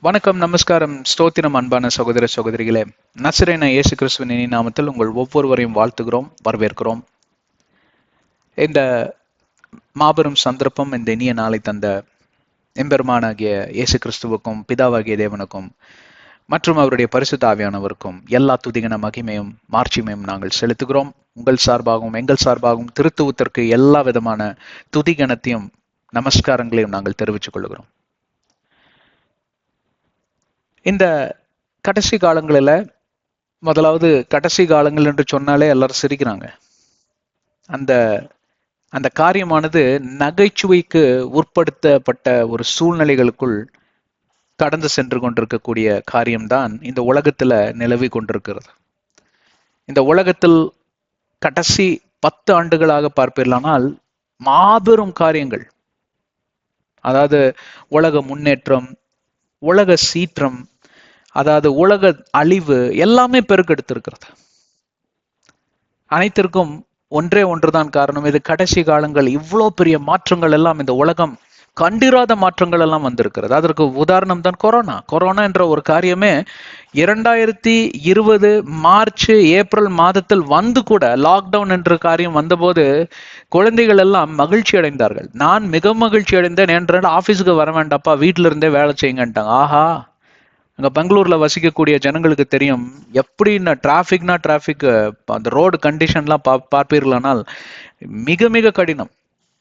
வணக்கம், நமஸ்காரம், ஸ்தோத்திரம். அன்பான சகோதர சகோதரிகளே, நசரேன இயேசு கிறிஸ்துவின் இனி நாமத்தில் உங்கள் ஒவ்வொருவரையும் வாழ்த்துகிறோம், வரவேற்கிறோம். இந்த மாபெரும் சந்தர்ப்பம், இந்த இனிய நாளை தந்த எம்பெருமானாகிய இயேசு கிறிஸ்துவுக்கும் பிதாவாகிய தேவனுக்கும் மற்றும் அவருடைய பரிசுத்த ஆவியானவருக்கும் எல்லா துதிகன மகிமையும் மாட்சிமையும் நாங்கள் செலுத்துகிறோம். உங்கள் சார்பாகவும் எங்கள் சார்பாகவும் திருத்துவத்திற்கு எல்லா விதமான துதிகணத்தையும் நமஸ்காரங்களையும் நாங்கள் தெரிவித்துக் கொள்கிறோம். இந்த கடைசி காலங்களில், முதலாவது கடைசி காலங்கள் என்று சொன்னாலே எல்லாரும் சிரிக்கிறாங்க. அந்த அந்த காரியமானது நகைச்சுவைக்கு உட்படுத்தப்பட்ட ஒரு சூழ்நிலைகளுக்குள் கடந்து சென்று கொண்டிருக்கக்கூடிய காரியம்தான் இந்த உலகத்துல நிலவி கொண்டிருக்கிறது. இந்த உலகத்தில் கடைசி 10 ஆண்டுகளாக பார்ப்பீர்களானால் மாபெரும் காரியங்கள், அதாவது உலக முன்னேற்றம், உலக சீற்றம், அதாவது உலக அழிவு எல்லாமே பெருக்கெடுத்திருக்கிறது. அனைத்திற்கும் ஒன்றே ஒன்றுதான் காரணம். இது கடைசி காலங்கள். இவ்வளோ பெரிய மாற்றங்கள் எல்லாம் இந்த உலகம் கண்டிராத மாற்றங்கள் எல்லாம் வந்திருக்கிறது. அதற்கு உதாரணம் தான் கொரோனா என்ற ஒரு காரியமே 2020 மார்ச் ஏப்ரல் மாதத்தில் வந்து கூட லாக்டவுன் என்ற காரியம் வந்தபோது குழந்தைகள் எல்லாம் மகிழ்ச்சி அடைந்தார்கள். நான் மிக மகிழ்ச்சி அடைந்தேன். என்றால் ஆபீஸுக்கு வர வேண்டாப்பா, வீட்டில இருந்தே வேலை செய்யுங்கன்ட்டாங்க. ஆஹா, அங்க பெங்களூர்ல வசிக்கக்கூடிய ஜனங்களுக்கு தெரியும் எப்படின்னா டிராஃபிக் அந்த ரோடு கண்டிஷன்லாம் பார்ப்பீர்களானால் மிக மிக கடினம்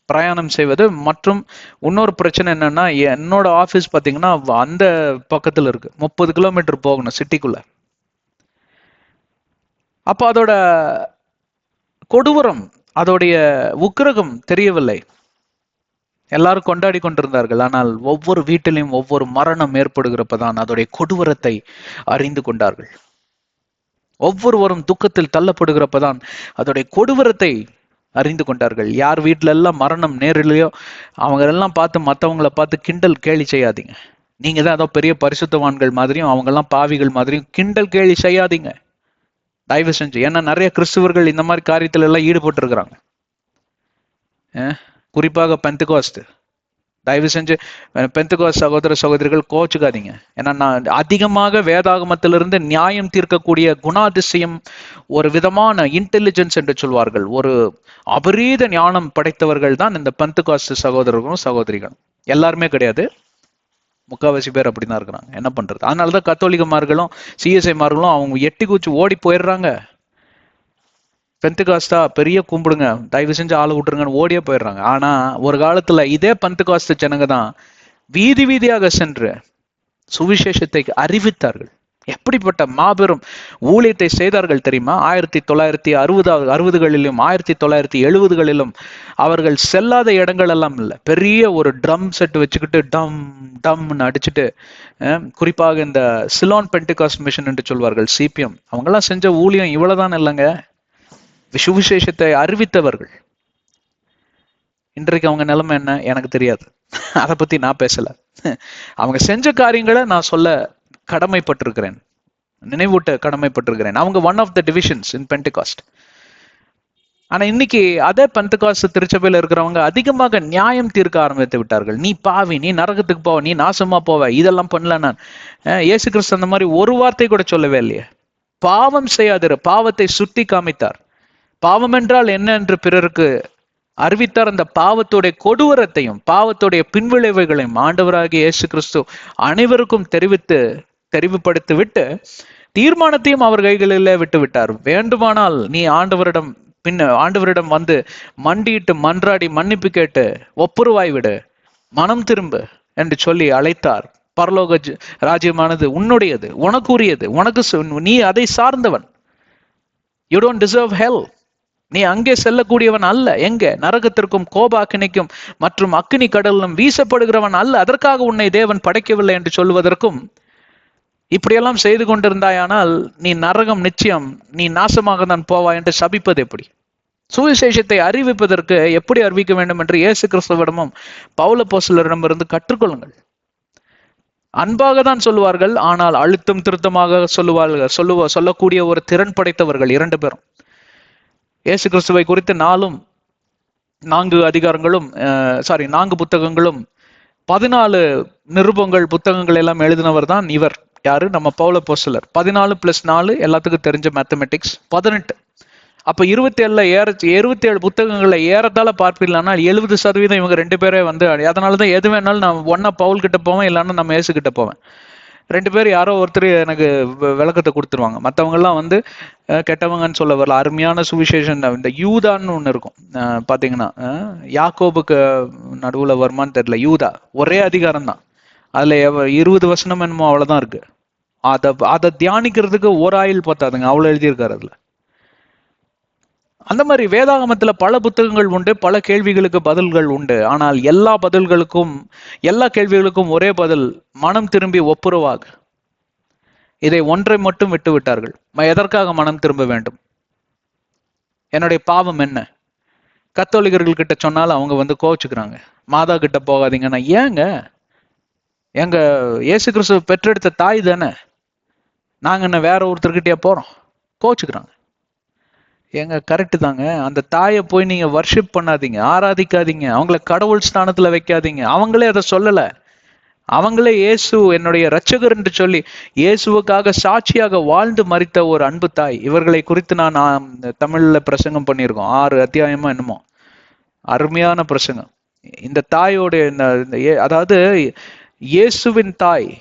பிரயாணம் செய்வது. மற்றும் இன்னொரு பிரச்சனை என்னன்னா, என்னோட ஆபீஸ் பாத்தீங்கன்னா அந்த பக்கத்துல இருக்கு, 30 கிலோமீட்டர் போகணும் சிட்டிக்குள்ள. அப்ப அதோட கொடூரம், அதோடைய உக்கிரகம் தெரியவில்லை. எல்லாரும் கொண்டாடி கொண்டிருந்தார்கள். ஆனால் ஒவ்வொரு வீட்டிலையும் ஒவ்வொரு மரணம் ஏற்படுகிறப்பதான் அதோடைய கொடூரத்தை அறிந்து கொண்டார்கள். ஒவ்வொருவரும் துக்கத்தில் தள்ளப்படுகிறப்பதான் அதோடைய கொடூரத்தை அறிந்து கொண்டார்கள். யார் வீட்டுல எல்லாம் மரணம் நேரிலையோ அவங்க எல்லாம் பார்த்து மற்றவங்களை பார்த்து கிண்டல் கேலி செய்யாதீங்க. நீங்க தான் ஏதோ பெரிய பரிசுத்தவான்கள் மாதிரியும் அவங்க எல்லாம் பாவிகள் மாதிரியும் கிண்டல் கேலி செய்யாதீங்க, தயவு செஞ்சு. ஏன்னா நிறைய கிறிஸ்துவர்கள் இந்த மாதிரி காரியத்துல எல்லாம் ஈடுபட்டு இருக்கிறாங்க. குறிப்பாக பெந்தெகோஸ்ட். தயவு செஞ்சு பெந்தெகோஸ்ட் சகோதர சகோதரிகள் கோச்சுக்காதீங்க. ஏன்னா நான் அதிகமாக வேதாகமத்திலிருந்து நியாயம் தீர்க்கக்கூடிய குணாதிசயம், ஒரு விதமான இன்டெலிஜென்ஸ் என்று சொல்வார்கள், ஒரு அபரீத ஞானம் படைத்தவர்கள் தான் இந்த பெந்தெகோஸ்ட் சகோதரர்களும் சகோதரிகளும். எல்லாருமே கிடையாது, முக்காவாசி பேர் அப்படிதான் இருக்கிறாங்க. என்ன பண்றது? அதனாலதான் கத்தோலிகமார்களும் சிஎஸ்ஐமார்களும் அவங்க எட்டி குச்சி ஓடி போயிடுறாங்க. பெந்தெகாஸ்டா பெரிய கும்பிடுங்க, தயவு செஞ்சு ஆளை விட்டுருங்கன்னு ஓடியே போயிடுறாங்க. ஆனா ஒரு காலத்துல இதே பெந்தெகாஸ்ட் ஜனங்க தான் வீதி வீதியாக சென்று சுவிசேஷத்தை அறிவித்தார்கள். எப்படிப்பட்ட மாபெரும் ஊழியத்தை செய்தார்கள் தெரியுமா? 1960களிலும் 1970களிலும் அவர்கள் செல்லாத இடங்கள் எல்லாம் இல்லை. பெரிய ஒரு ட்ரம் செட் வச்சுக்கிட்டு டம் டம்னு அடிச்சுட்டு, குறிப்பாக இந்த சிலோன் பெந்தெகாஸ்ட் மிஷன் என்று சொல்வார்கள், சிபிஎம், அவங்கெல்லாம் செஞ்ச ஊழியம் இவ்வளவுதான் இல்லைங்க. சுவிசேஷத்தை அறிவித்தவர்கள். இன்றைக்கு அவங்க நிலைமை என்ன எனக்கு தெரியாது, அதை பத்தி நான் பேசல. அவங்க செஞ்ச காரியங்களை நான் சொல்ல கடமைப்பட்டிருக்கிறேன், நினைவூட்ட கடமைப்பட்டிருக்கிறேன். அவங்க ஒன் ஆஃப் த டிவிஷன்ஸ் இன் பெந்தெகாஸ்ட். ஆனா இன்னைக்கு அதே பெந்தெகாஸ்ட் திருச்சபையில இருக்கிறவங்க அதிகமாக நியாயம் தீர்க்க ஆரம்பித்து விட்டார்கள். நீ பாவி, நீ நரகத்துக்கு போவ, நீ நாசமா போவ, இதெல்லாம் பண்ணல. நான் இயேசு கிறிஸ்து அந்த மாதிரி ஒரு வார்த்தை கூட சொல்லவே இல்லையே. பாவம் செய்யாதிரு, பாவத்தை சுட்டி காமித்தார். பாவம் என்றால் என்ன என்று பிறருக்கு அறிவித்தார். அந்த பாவத்துடைய கொடூரத்தையும் பாவத்துடைய பின்விளைவுகளையும் ஆண்டவராகிய இயேசு கிறிஸ்து அனைவருக்கும் தெரிவுபடுத்தி விட்டு தீர்மானத்தையும் அவர் கைகளிலே விட்டு விட்டார். வேண்டுமானால் நீ ஆண்டவரிடம் வந்து மண்டியிட்டு மன்றாடி மன்னிப்பு கேட்டு ஒப்புரவாய் விடு, மனம் திரும்பு என்று சொல்லி அழைத்தார். பரலோக ராஜ்யமானது உன்னுடையது, உனக்குரியது, நீ அதை சார்ந்தவன். யூ டோன்ட் டிசர்வ் ஹெல். நீ அங்கே செல்லக்கூடியவன் அல்ல. எங்க? நரகத்திற்கும் கோபாக்கினிக்கும் மற்றும் அக்கினி கடலிலும் வீசப்படுகிறவன் அல்ல. அதற்காக உன்னை தேவன் படைக்கவில்லை என்று சொல்வதற்கும், இப்படியெல்லாம் செய்து கொண்டிருந்தாயானால் நீ நரகம் நிச்சயம், நீ நாசமாக தான் போவாய் என்று சபிப்பது எப்படி? சுவிசேஷத்தை அறிவிப்பதற்கு எப்படி அறிவிக்க வேண்டும் என்று இயேசு கிறிஸ்துவிடமும் பவுல் அப்போஸ்தலரிடமிருந்து கற்றுக்கொள்ளுங்கள். அன்பாக தான் சொல்லுவார்கள், ஆனால் அழுத்தம் திருத்தமாக சொல்லக்கூடிய ஒரு திறன் படைத்தவர்கள் 2 பேரும். இயேசு கிறிஸ்துவை குறித்து 4 புத்தகங்களும் 14 நிருபங்கள் புத்தகங்கள் எல்லாம் எழுதினவர் தான் இவர். யாரு? நம்ம பவுல் அப்போஸ்தலர். 14 + 4 எல்லாத்துக்கும் தெரிஞ்ச மேத்தமெட்டிக்ஸ் 18. அப்ப 27 27 புத்தகங்களை ஏறத்தாழ பார்ப்பீங்களானா 70% இவங்க 2 பேரே வந்து, அதனாலதான் எது வேணாலும் நான் ஒன்னா பவுல் கிட்ட போவேன், இல்லைன்னா நம்ம ஏசு கிட்ட போவேன். 2 பேர் யாரோ ஒருத்தர் எனக்கு விளக்கத்தை கொடுத்துருவாங்க. மற்றவங்க எல்லாம் வந்து கெட்டவங்கன்னு சொல்ல வரல. அருமையான சுவிசேஷன். இந்த யூதான்னு ஒண்ணு இருக்கும் பாத்தீங்கன்னா, யாக்கோபுக்கு நடுவுல வருமான்னு தெரியல, யூதா ஒரே அதிகாரம் தான், அதுல 20 வசனம் என்னமோ அவ்வளவுதான் இருக்கு. அதை தியானிக்கிறதுக்கு ஒரு ஆயில் பத்தாதுங்க, அவ்வளவு எழுதியிருக்காரு அதுல. அந்த மாதிரி வேதாகமத்துல பல புத்தகங்கள் உண்டு, பல கேள்விகளுக்கு பதில்கள் உண்டு. ஆனால் எல்லா கேள்விகளுக்கும் ஒரே பதில், மனம் திரும்பி ஒப்புரவாக. இதை ஒன்றை மட்டும் விட்டு விட்டார்கள். எதற்காக மனம் திரும்ப வேண்டும்? என்னுடைய பாவம் என்ன? கத்தோலிகர்கள் கிட்ட சொன்னாலும் அவங்க வந்து கோச்சுக்கிறாங்க. மாதா கிட்ட போகாதீங்கன்னா, ஏங்க எங்க இயேசு கிறிஸ்து பெற்றெடுத்த தாய் தானே, நாங்க என்ன வேற ஒருத்தர்கிட்டயே போறோம்? கோச்சுக்கிறாங்க. ஏங்க கரெக்டு தாங்க. அந்த தாயை போய் நீங்க வர்ஷிப் பண்ணாதீங்க, ஆராதிக்காதீங்க, அவங்கள கடவுள் ஸ்தானத்துல வைக்காதீங்க. அவங்களே அதை சொல்லல. அவங்களே இயேசு என்னுடைய இரட்சகர் என்று சொல்லி இயேசுவுக்காக சாட்சியாக வாழ்ந்து மரித்த ஒரு அன்பு தாய். இவர்களை குறித்து நான் தமிழ்ல பிரசங்கம் பண்ணியிருக்கோம், 6 அத்தியாயமா என்னமோ. அருமையான பிரசங்கம். இந்த தாயோட அதாவது இயேசுவின் தாய்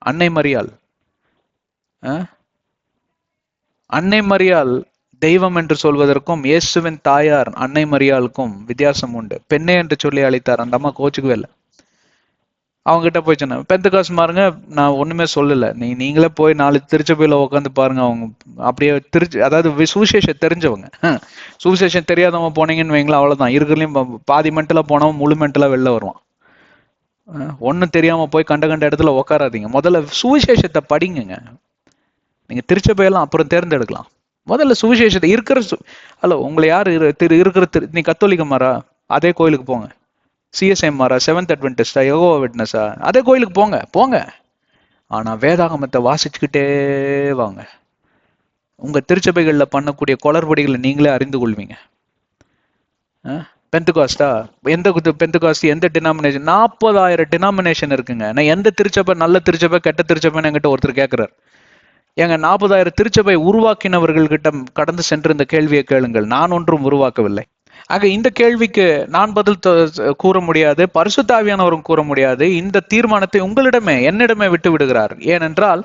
அன்னை மரியாள். அன்னை மரியாள் தெய்வம் என்று சொல்வதற்கும் இயேசுவின் தாயார் அன்னை மரியாளுக்கும் வித்தியாசம் உண்டு. பெண்ணே என்று சொல்லி அழைத்தார். அந்த அம்மா கோச்சுக்கவே இல்லை. அவங்க கிட்ட போய் சொன்னேன், பெந்தகாசு பாருங்க, நான் ஒண்ணுமே சொல்லல, நீங்களே போய் 4 திருச்சபையில உட்காந்து பாருங்க. அவங்க அப்படியே அதாவது சுவிசேஷம் தெரிஞ்சவங்க. சுவிசேஷம் தெரியாதவங்க போனீங்கன்னு வைங்களா, அவ்வளவுதான். இருக்கிறதுலையும் பாதி மென்டலா போனவன் முழு மென்டலா வெளில வருவான். ஒன்னும் தெரியாம போய் கண்ட இடத்துல உட்காராதீங்க. முதல்ல சுவிசேஷத்தை படிங்க. நீங்க திருச்சபையெல்லாம் அப்புறம் தேர்ந்தெடுக்கலாம். முதல்ல சுவிசேஷத்தை ஹலோ, உங்களை யாரு நீ கத்தோலிக்கமாரா, அதே கோயிலுக்கு போங்க. சிஎஸ்எம்ஆரா, செவன்த் அட்வென்டிஸ்டா, யெகோவா விட்னஸா, அதே கோயிலுக்கு போங்க. ஆனா வேதாகமத்தை வாசிச்சுக்கிட்டே வாங்க. உங்க திருச்சபைகள்ல பண்ணக்கூடிய குளறுபடிகளை நீங்களே அறிந்து கொள்வீங்க. பெந்தகாஸ்டா, எந்த டினாமினேஷன்? 40,000 டினாமினேஷன் இருக்குங்க. நான் எந்த திருச்சபை நல்ல திருச்சபை கெட்ட திருச்சபைன்னு என்கிட்ட ஒருத்தர் கேட்கிறார். எங்க 40,000 திருச்சபை உருவாக்கினவர்கள் கிட்ட கடந்து சென்று இந்த கேள்வியை கேளுங்கள். நான் ஒன்றும் உருவாக்கவில்லை. ஆக இந்த கேள்விக்கு நான் பதில் கூற முடியாது, பரிசுத்த ஆவியானவரும் கூற முடியாது. இந்த தீர்மானத்தை உங்களிடமே என்னிடமே விட்டு விடுகிறார். ஏனென்றால்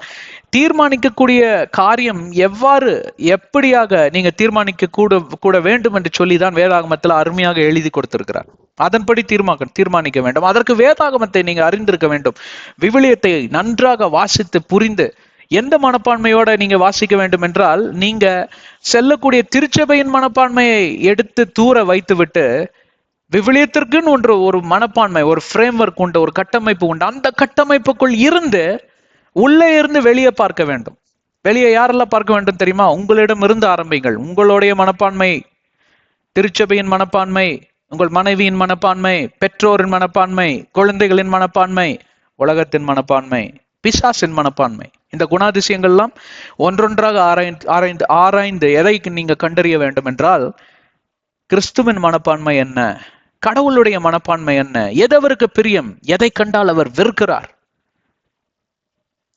தீர்மானிக்கக்கூடிய காரியம் எப்படியாக நீங்க தீர்மானிக்க கூட வேண்டும் என்று சொல்லிதான் வேதாகமத்தில் அருமையாக எழுதி கொடுத்திருக்கிறார். அதன்படி தீர்மானிக்க வேண்டும். அதற்கு வேதாகமத்தை நீங்க அறிந்திருக்க வேண்டும். விவிலியத்தை நன்றாக வாசித்து புரிந்து எந்த மனப்பான்மையோட நீங்க வாசிக்க வேண்டும் என்றால், நீங்க செல்லக்கூடிய திருச்சபையின் மனப்பான்மையை எடுத்து தூர வைத்து விட்டு விவிலியத்திற்குன்னு ஒரு மனப்பான்மை, ஒரு ஃப்ரேம் ஒர்க் உண்டு, ஒரு கட்டமைப்பு உண்டு. அந்த கட்டமைப்புக்குள் இருந்து உள்ளே இருந்து வெளியே பார்க்க வேண்டும். வெளியே யாரெல்லாம் பார்க்க வேண்டும் தெரியுமா? உங்களிடம் இருந்து ஆரம்பிங்கள். உங்களுடைய மனப்பான்மை, திருச்சபையின் மனப்பான்மை, உங்கள் மனைவியின் மனப்பான்மை, பெற்றோரின் மனப்பான்மை, குழந்தைகளின் மனப்பான்மை, உலகத்தின் மனப்பான்மை, பிசாசின் மனப்பான்மை. இந்த குணாதிசயங்கள்லாம் ஒன்றொன்றாக ஆராய்ந்து எதை நீங்க கண்டறிய வேண்டும் என்றால், கிறிஸ்துவின் மனப்பான்மை என்ன, கடவுளுடைய மனப்பான்மை என்ன, எதவருக்கு பிரியம், எதை கண்டால் அவர் வெறுக்கிறார்,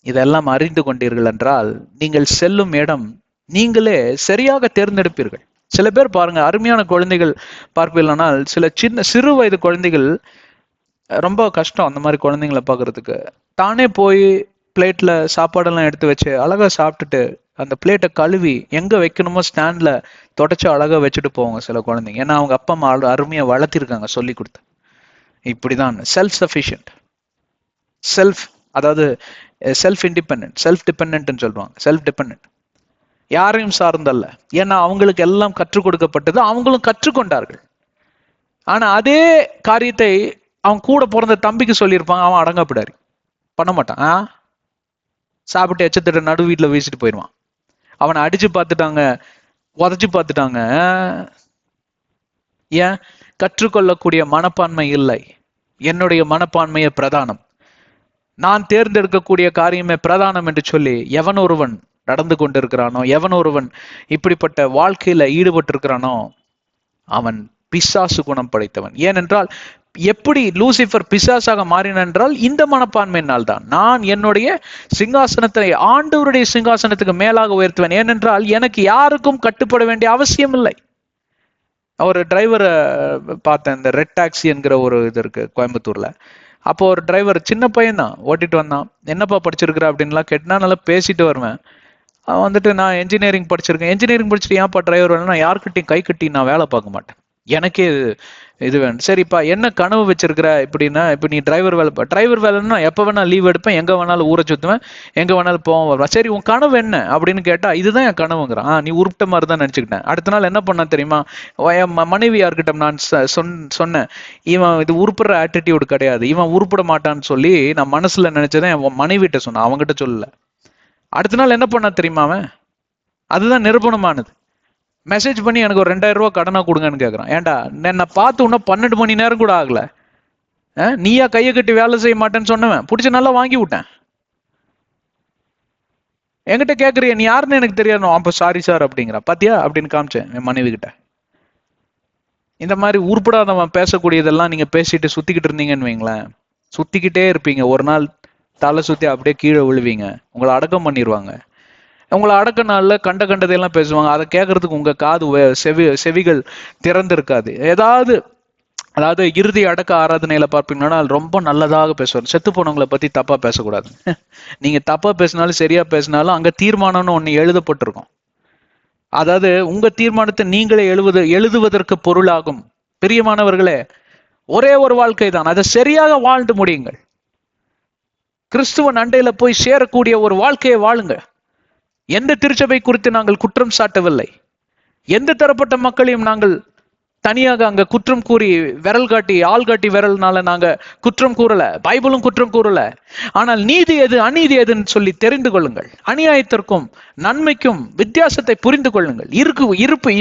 இதெல்லாம் அறிந்து கொண்டீர்கள் என்றால் நீங்கள் செல்லும் இடம் நீங்களே சரியாக தேர்ந்தெடுப்பீர்கள். சில பேர் பாருங்க, அருமையான குழந்தைகள் பார்ப்பீர்களானால், சிறு வயது குழந்தைகள் ரொம்ப கஷ்டம் அந்த மாதிரி குழந்தைங்களை பார்க்கறதுக்கு. தானே போய் பிளேட்ல சாப்பாடெல்லாம் எடுத்து வச்சு அழகா சாப்பிட்டுட்டு அந்த பிளேட்டை கழுவி எங்க வைக்கணுமோ ஸ்டாண்ட்ல தொடச்சு அழகா வச்சுட்டு போவாங்க சில குழந்தைங்க. ஏன்னா அவங்க அப்பா அம்மா அருமையா வளர்த்திருக்காங்க, சொல்லி கொடுத்து. இப்படிதான் செல்ஃப் சஃபிஷியன்ட், அதாவது செல்ஃப் இண்டிபெண்டன்ட், செல்ஃப் டிபெண்டன்ட்னு சொல்லுவாங்க. செல்ஃப் டிபெண்டன்ட், யாரையும் சார்ந்தல்ல. ஏன்னா அவங்களுக்கு எல்லாம் கற்றுக் கொடுக்கப்பட்டது, அவங்களும் கற்றுக்கொண்டார்கள். ஆனா அதே காரியத்தை அவன் கூட பிறந்த தம்பிக்கு சொல்லியிருப்பாங்க, அவன் அடங்கப்படாரு, பண்ண மாட்டான். சாப்பிட்டு எச்சத்திட்ட நடு வீட்டில் வீசிட்டு போயிடுவான். அவனை அடிச்சு பார்த்துட்டாங்க, உதச்சு பார்த்துட்டாங்க. ஏன்? கற்றுக்கொள்ளக்கூடிய மனப்பான்மை இல்லை. என்னுடைய மனப்பான்மையே பிரதானம், நான் தேர்ந்தெடுக்கக்கூடிய காரியமே பிரதானம் என்று சொல்லி எவன் ஒருவன் நடந்து கொண்டிருக்கிறானோ, எவன் ஒருவன் இப்படிப்பட்ட வாழ்க்கையில ஈடுபட்டு இருக்கிறானோ, அவன் பிசாசு குணம் படைத்தவன். ஏனென்றால் எப்படி லூசிபர் பிசாசாக மாறினான் என்றால் இந்த மனப்பான்மையினால் தான். நான் என்னுடைய சிங்காசனத்தை ஆண்டவருடைய சிங்காசனத்துக்கு மேலாக உயர்த்துவேன், ஏனென்றால் எனக்கு யாருக்கும் கட்டுப்பட வேண்டிய அவசியம் இல்லை. ஒரு டிரைவரை பார்த்தேன், இந்த ரெட் டாக்ஸி என்கிற ஒரு இது இருக்கு கோயம்புத்தூர்ல. அப்போ ஒரு டிரைவர் சின்ன பையன் தான் ஓட்டிட்டு வந்தான். என்னப்பா படிச்சிருக்கிற அப்படின்லாம் கேட்டுனா நல்லா பேசிட்டு வருவேன். அவன் வந்துட்டு நான் என்ஜினியரிங் படிச்சிருக்கேன். என்ஜினியரிங் படிச்சுட்டு ஏன்ப்பா டிரைவர் வேணும்? நான் யாருக்கிட்டையும் கை கட்டி நான் வேலை பார்க்க மாட்டேன், எனக்கே இது வேணும். சரிப்பா என்ன கனவு வச்சிருக்கிற இப்படின்னா, இப்போ நீ டிரைவர் வேலைன்னா எப்போ வேணா லீவ் எடுப்பேன், எங்க வேணாலும் ஊரை சுத்துவேன், எங்க வேணாலும் போவேன் வருவேன். சரி உன் கனவு என்ன அப்படின்னு கேட்டா இதுதான் என் கனவுங்கிறான். நீ உருப்பிட்ட மாதிரி தான் நினைச்சுக்கிட்டேன். அடுத்த நாள் என்ன பண்ண தெரியுமா, மனைவி யார்கிட்ட நான் சொன்னேன், இவன் இது உருப்புற ஆட்டிடியூடு கிடையாது, இவன் உருப்பிட மாட்டான்னு சொல்லி நான் மனசுல நினைச்சதை என் மனைவிட்ட சொன்னேன், அவங்ககிட்ட சொல்லல. அடுத்த நாள் என்ன பண்ண தெரியுமா அவன், அதுதான் நிரூபணமானது. மெசேஜ் பண்ணி எனக்கு ஒரு 2000 ரூபா கடனா கொடுங்கன்னு கேட்குறான். ஏன்டா என்ன பார்த்து இன்னும் 12 மணி நேரம் கூட ஆகல, நீயா கையை கட்டி வேலை செய்ய மாட்டேன்னு சொன்னவன் பிடிச்ச நல்லா வாங்கி விட்டேன். என்கிட்ட கேட்குறிய நீ யாருன்னு எனக்கு தெரியாது. அப்போ சாரி சார் அப்படிங்கிறான். பாத்தியா அப்படின்னு காமிச்சேன் என் மனைவி கிட்ட. இந்த மாதிரி உருப்படாதவன் பேசக்கூடியதெல்லாம் நீங்க பேசிட்டு சுத்திக்கிட்டு இருந்தீங்கன்னு வைங்களேன், சுத்திக்கிட்டே இருப்பீங்க. ஒரு நாள் தலை சுத்தி அப்படியே கீழே விழுவீங்க, உங்களை அடக்கம் பண்ணிடுவாங்க. உங்களை அடக்க நாளில் கண்டதையெல்லாம் பேசுவாங்க. அதை கேட்கறதுக்கு உங்க காது செவிகள் திறந்து இருக்காது. அதாவது இறுதி அடக்க ஆராதனையில பார்ப்பீங்கன்னா ரொம்ப நல்லதாக பேசுவார். செத்து போனவங்களை பத்தி தப்பா பேசக்கூடாது. நீங்க தப்பா பேசினாலும் சரியா பேசினாலும் அங்க தீர்மானம்னு ஒண்ணு எழுதப்பட்டிருக்கும். அதாவது உங்க தீர்மானத்தை நீங்களே எழுதுவதற்கு பொருளாகும். பிரியமானவர்களே, ஒரே ஒரு வாழ்க்கை தான், அதை சரியாக வாழ்ந்து முடியுங்கள். கிறிஸ்துவன் அண்டையில போய் சேரக்கூடிய ஒரு வாழ்க்கையை வாழுங்க. எந்த திருச்சபை குறித்து நாங்கள் குற்றம் சாட்டவில்லை, எந்த தரப்பட்ட மக்களையும் நாங்கள் தனியாக அங்க குற்றம் கூறி விரல் காட்டி ஆள் காட்டி விரல்னால நாங்க குற்றம் கூறல, பைபிளும் குற்றம் கூறல. ஆனால் நீதி எது அநீதி எதுன்னு சொல்லி தெரிந்து கொள்ளுங்கள். அநியாயத்திற்கும் நன்மைக்கும் வித்தியாசத்தை புரிந்து கொள்ளுங்கள்.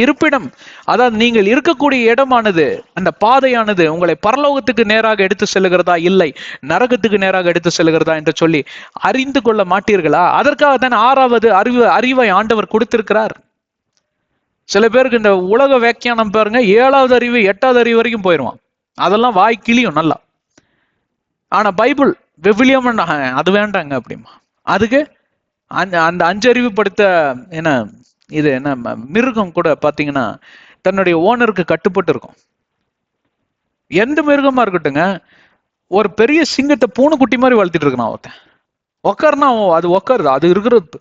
இருப்பிடம், அதாவது நீங்கள் இருக்கக்கூடிய இடமானது, அந்த பாதையானது உங்களை பரலோகத்துக்கு நேராக எடுத்து செல்லுகிறதா இல்லை நரகத்துக்கு நேராக எடுத்து செல்லுகிறதா என்று சொல்லி அறிந்து கொள்ள மாட்டீர்களா? அதற்காகத்தான் 6வது அறிவை ஆண்டவர் கொடுத்திருக்கிறார். சில பேருக்கு இந்த உலக வியாக்கியானம் பாருங்க, 7வது அறிவு 8வது அறிவு வரைக்கும் போயிடுவான். அதெல்லாம் வாய் கிளியும் நல்லா. ஆனா பைபிள் விவிலியம் அது வேண்டாங்க அப்படிமா. அதுக்கு அந்த 5 அறிவு படுத்த என்ன மிருகம் கூட பாத்தீங்கன்னா தன்னுடைய ஓனருக்கு கட்டுப்பட்டு இருக்கும். எந்த மிருகமா இருக்கட்டுங்க, ஒரு பெரிய சிங்கத்தை பூனைக்குட்டி மாதிரி வளர்த்திட்டு இருக்கான் ஒருத்தன். உக்காருனா அது உக்காருது, அது இருக்கிறது.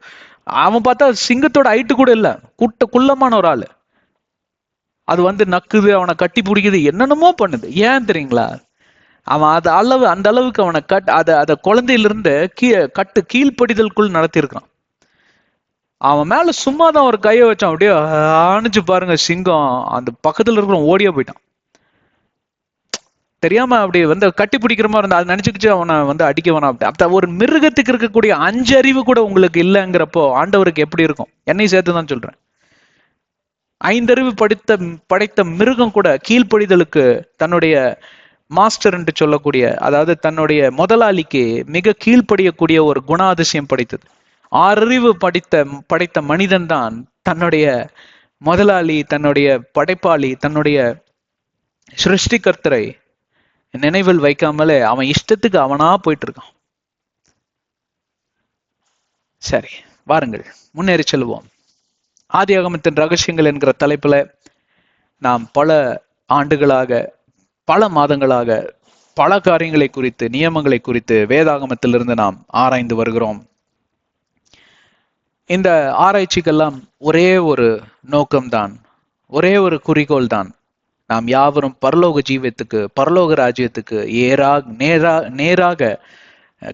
அவன் பார்த்தா சிங்கத்தோட ஹைட்டு கூட இல்ல, குள்ளமான ஒரு ஆளு. அது நக்குது, அவனை கட்டி பிடிக்குது, என்னென்னமோ பண்ணுது. ஏன் தெரியுங்களா? அவன் அந்த அளவுக்கு அவனை அதை குழந்தையிலிருந்து கீழ்ப்படிதலுக்குள் நடத்தியிருக்கான். அவன் மேல சும்மாதான் ஒரு கையை வச்சான், அப்படியே ஆணிச்சு பாருங்க, சிங்கம் அந்த பக்கத்துல இருக்கிற ஓடியா போயிட்டான். தெரியாம அப்படி கட்டி பிடிக்கிற மாதிரி இருந்தா அது நினைச்சுக்கிச்சு அவனை அடிக்க வேணாம். அப்படி ஒரு மிருகத்துக்கு இருக்கக்கூடிய 5 அறிவு கூட உங்களுக்கு இல்லைங்கிறப்போ ஆண்டவருக்கு எப்படி இருக்கும்? என்னை சேர்த்துதான் சொல்றேன். 5 அறிவு படைத்த மிருகம் கூட கீழ்ப்படிதலுக்கு தன்னுடைய மாஸ்டர் என்று சொல்லக்கூடிய, அதாவது தன்னுடைய முதலாளிக்கு மிக கீழ்ப்படியக்கூடிய ஒரு குணாதிசயம் படைத்தது. 6 அறிவு படைத்த மனிதன் தான் தன்னுடைய முதலாளி, தன்னுடைய படைப்பாளி, தன்னுடைய சிருஷ்டிகர்த்தரை நினைவில் வைக்காமலே அவன் இஷ்டத்துக்கு அவனா போயிட்டு இருக்கான். சரி, வாருங்கள் முன்னேறி செல்வோம். ஆதியாகமத்தின் ரகசியங்கள் என்கிற தலைப்புல நாம் பல ஆண்டுகளாக, பல மாதங்களாக பல காரியங்களை குறித்து, நியமங்களை குறித்து வேதாகமத்திலிருந்து நாம் ஆராய்ந்து வருகிறோம். இந்த ஆராய்ச்சிக்கெல்லாம் ஒரே ஒரு நோக்கம்தான், ஒரே ஒரு குறிக்கோள் தான். நாம் யாவரும் பரலோக ஜீவத்துக்கு, பரலோக ராஜ்யத்துக்கு நேராக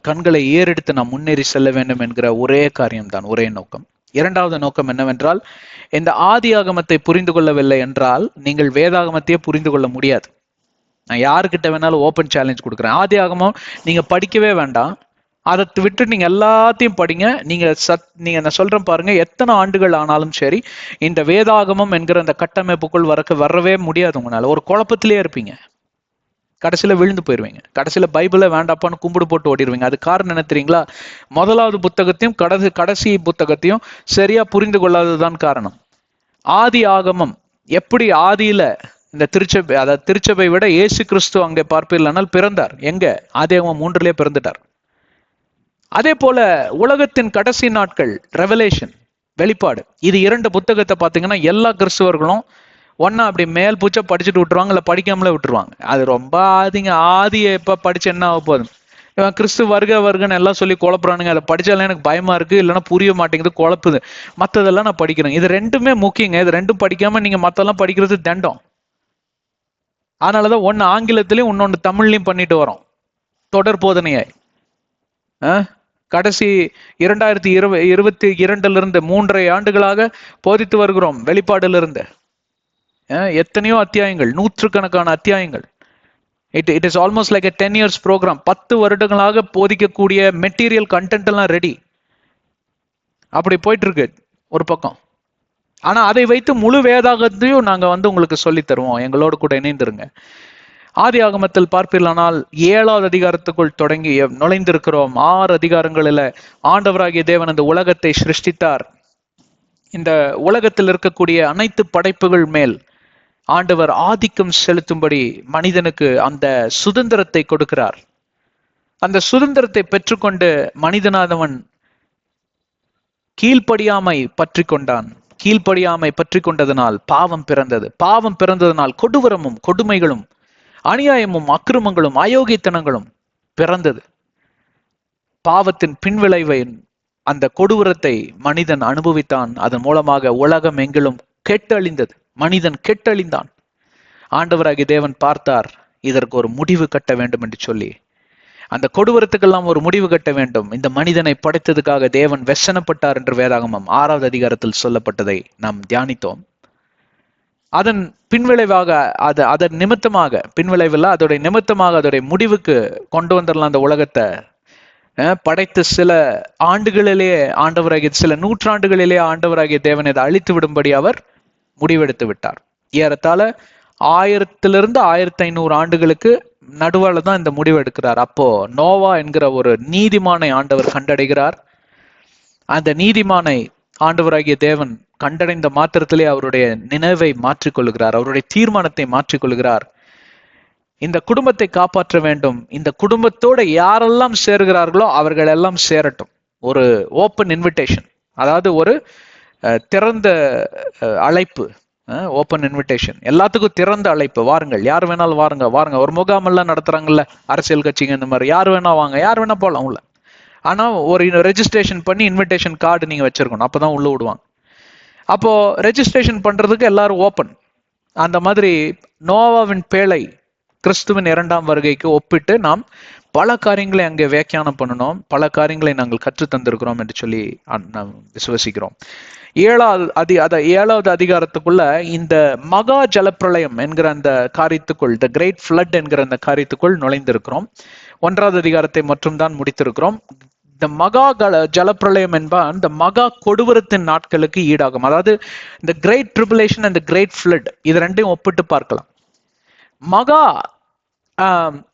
கண்களை ஏறெடுத்து நாம் முன்னேறி செல்ல வேண்டும் என்கிற ஒரே காரியம்தான், ஒரே நோக்கம். 2வது நோக்கம் என்னவென்றால், இந்த ஆதியாகமத்தை புரிந்து கொள்ளவில்லை என்றால் நீங்கள் வேதாகமத்தையே புரிந்து கொள்ள முடியாது. நான் யாருக்கிட்ட வேணாலும் ஓப்பன் சேலஞ்ச் கொடுக்குறேன். ஆதியாகமம் நீங்க படிக்கவே வேண்டாம், அதை விட்டு நீங்க எல்லாத்தையும் படிங்க. நீங்க நான் சொல்றேன் பாருங்க, எத்தனை ஆண்டுகள் ஆனாலும் சரி இந்த வேதாகமம் என்கிற அந்த கட்டமைப்புக்குள் வரவே முடியாது. உங்களால ஒரு குழப்பத்திலே இருப்பீங்க, கடைசியில விழுந்து போயிருவீங்க. கடைசியில பைபிளை வேண்டாப்பான்னு கும்பிடு போட்டு ஓடிடுவீங்க. அது காரணம் என்ன தெரியுங்களா? முதலாவது புத்தகத்தையும் கடைசி புத்தகத்தையும் சரியா புரிந்து கொள்ளாததுதான் காரணம். ஆதி ஆகமம் எப்படி ஆதியில இந்த திருச்சபை, அதாவது திருச்சபை விட இயேசு கிறிஸ்து அங்கே பார்ப்பீர்களானால் பிறந்தார். எங்க? ஆதியாகமம் 3 பிறந்துட்டார். அதே போல உலகத்தின் கடைசி நாட்கள், ரெவலேஷன், வெளிப்பாடு, இது 2 புத்தகத்தை பார்த்தீங்கன்னா எல்லா கிறிஸ்துவர்களும் ஒன்னா அப்படி மேல் பூச்சா படிச்சுட்டு விட்டுருவாங்க, இல்லை படிக்காமலே விட்டுருவாங்க. அது ரொம்ப ஆதியை எப்ப படிச்சு என்ன ஆக போதும், இவன் கிறிஸ்து வருகன்னு எல்லாம் சொல்லி குழப்புறானுங்க. அதை படிச்சாலும் எனக்கு பயமா இருக்கு, இல்லைன்னா புரிய மாட்டேங்குது, குழப்புது. மற்றதெல்லாம் நான் படிக்கிறேன். இது ரெண்டுமே முக்கியங்க. இது ரெண்டும் படிக்காம நீங்க மத்தெல்லாம் படிக்கிறது தண்டம். அதனாலதான் ஒன்னு ஆங்கிலத்திலையும் இன்னொன்னு தமிழ்லையும் பண்ணிட்டு வரோம், தொடர் போதனையாய். கடைசி 2022 3.5 ஆண்டுகளாக போதித்து வருகிறோம் வெளிப்பாடுல இருந்து. எத்தனையோ அத்தியாயங்கள், நூற்றுக்கணக்கான அத்தியாயங்கள். It is almost like a 10 years programme. 10 வருடங்களாக போதிக்கக்கூடிய மெட்டீரியல் கண்டென்ட் எல்லாம் ரெடி. அப்படி போயிட்டு இருக்கு ஒரு பக்கம். ஆனா அதை வைத்து முழு வேதாகத்தையும் நாங்க உங்களுக்கு சொல்லி தருவோம். எங்களோடு கூட இணைந்திருங்க. ஆதி ஆகமத்தில் பார்ப்பீர்களானால் 7வது அதிகாரத்துக்குள் தொடங்கி நுழைந்திருக்கிறோம். 6 அதிகாரங்களில் ஆண்டவராகிய தேவன் இந்த உலகத்தை சிருஷ்டித்தார். இந்த உலகத்தில் இருக்கக்கூடிய அனைத்து படைப்புகள் மேல் ஆண்டவர் ஆதிக்கம் செலுத்தும்படி மனிதனுக்கு அந்த சுதந்திரத்தை கொடுக்கிறார். அந்த சுதந்திரத்தை பெற்றுக்கொண்டு மனிதனாதவன் கீழ்ப்படியாமை பற்றி கொண்டான். கீழ்ப்படியாமை பற்றி கொண்டதனால் பாவம் பிறந்தது. பாவம் பிறந்ததனால் கொடூரமும் கொடுமைகளும் அநியாயமும் அக்கிரமங்களும் அயோக்கியத்தனங்களும் பிறந்தது. பாவத்தின் பின்விளைவை, அந்த கொடூரத்தை மனிதன் அனுபவித்தான். அதன் மூலமாக உலகம் எங்கிலும் கெட்டழிந்தது. மனிதன் கெட்டழிந்தான். ஆண்டவராகிய தேவன் பார்த்தார், இதற்கு ஒரு முடிவு கட்ட வேண்டும் என்று சொல்லி, அந்த கொடூரத்துக்கெல்லாம் ஒரு முடிவு கட்ட வேண்டும். இந்த மனிதனை படைத்ததுக்காக தேவன் வெசனப்பட்டார் என்று வேதாகமம் 6வது அதிகாரத்தில் சொல்லப்பட்டதை நாம் தியானித்தோம். அதன் பின்விளைவாக அதன் நிமித்தமாக, பின்விளைவில் அதோடைய நிமித்தமாக அதோடைய முடிவுக்கு கொண்டு வந்துடலாம். அந்த உலகத்தை படைத்த சில ஆண்டுகளிலேயே ஆண்டவராகிய, சில நூற்றாண்டுகளிலேயே ஆண்டவராகிய தேவன் இதை அழித்து விடும்படி அவர் முடிவெடுத்து விட்டார். ஏறத்தாழ 1000 to 1500 ஆண்டுகளுக்கு நடுவால தான் இந்த முடிவு எடுக்கிறார். அப்போ நோவா என்கிற ஒரு நீதிமானை ஆண்டவர் கண்டடைகிறார். அந்த நீதிமானை ஆண்டவராகிய தேவன் கண்டடைந்த மாத்திரத்திலே அவருடைய நினைவை மாற்றிக்கொள்கிறார், அவருடைய தீர்மானத்தை மாற்றிக்கொள்கிறார். இந்த குடும்பத்தை காப்பாற்ற வேண்டும். இந்த குடும்பத்தோட யாரெல்லாம் சேர்கிறார்களோ அவர்கள் எல்லாம் சேரட்டும். ஒரு ஓப்பன் இன்விடேஷன், அதாவது ஒரு திறந்த அழைப்பு, ஓப்பன் இன்விடேஷன், எல்லாத்துக்கும் திறந்த அழைப்பு. வாருங்கள், யார் வேணாலும் வாருங்க, வாருங்க. ஒரு முகாமெல்லாம் நடத்துறாங்கல்ல அரசியல் கட்சிங்க, இந்த மாதிரி யார் வேணா வாங்க, யார் வேணா போகலாம் உள்ள. ஆனா ஒரு ரெஜிஸ்ட்ரேஷன் பண்ணி இன்விடேஷன் கார்டு நீங்க வச்சிருக்கணும், அப்பதான் உள்ள விடுவாங்க. அப்போ ரெஜிஸ்ட்ரேஷன் பண்றதுக்கு எல்லாரும் ஓப்பன். அந்த மாதிரி நோவாவின் பேழை கிறிஸ்துவின் 2ஆம் வருகைக்கு ஒப்பிட்டு நாம் பல காரியங்களை அங்கே வியாக்கியானம் பண்ணணும், பல காரியங்களை நாங்கள் கற்று தந்திருக்கிறோம் என்று சொல்லி நாம் விசுவசிக்கிறோம். 7வது அதிகாரத்துக்குள்ள இந்த மகா ஜலப்பிரளயம் என்கிற அந்த காரியத்துக்குள், த கிரேட் ஃப்ளட் என்கிற அந்த காரியத்துக்குள் நுழைந்திருக்கிறோம். 1வது அதிகாரத்தை மட்டும் தான் முடித்திருக்கிறோம். இந்த மகா ஜலப்பிரளயம் என்பான் இந்த மகா கொடூரத்தின் நாட்களுக்கு ஈடாகும். அதாவது இந்த great tribulation and great flood, இது ரெண்டையும் ஒப்பிட்டு பார்க்கலாம். மகா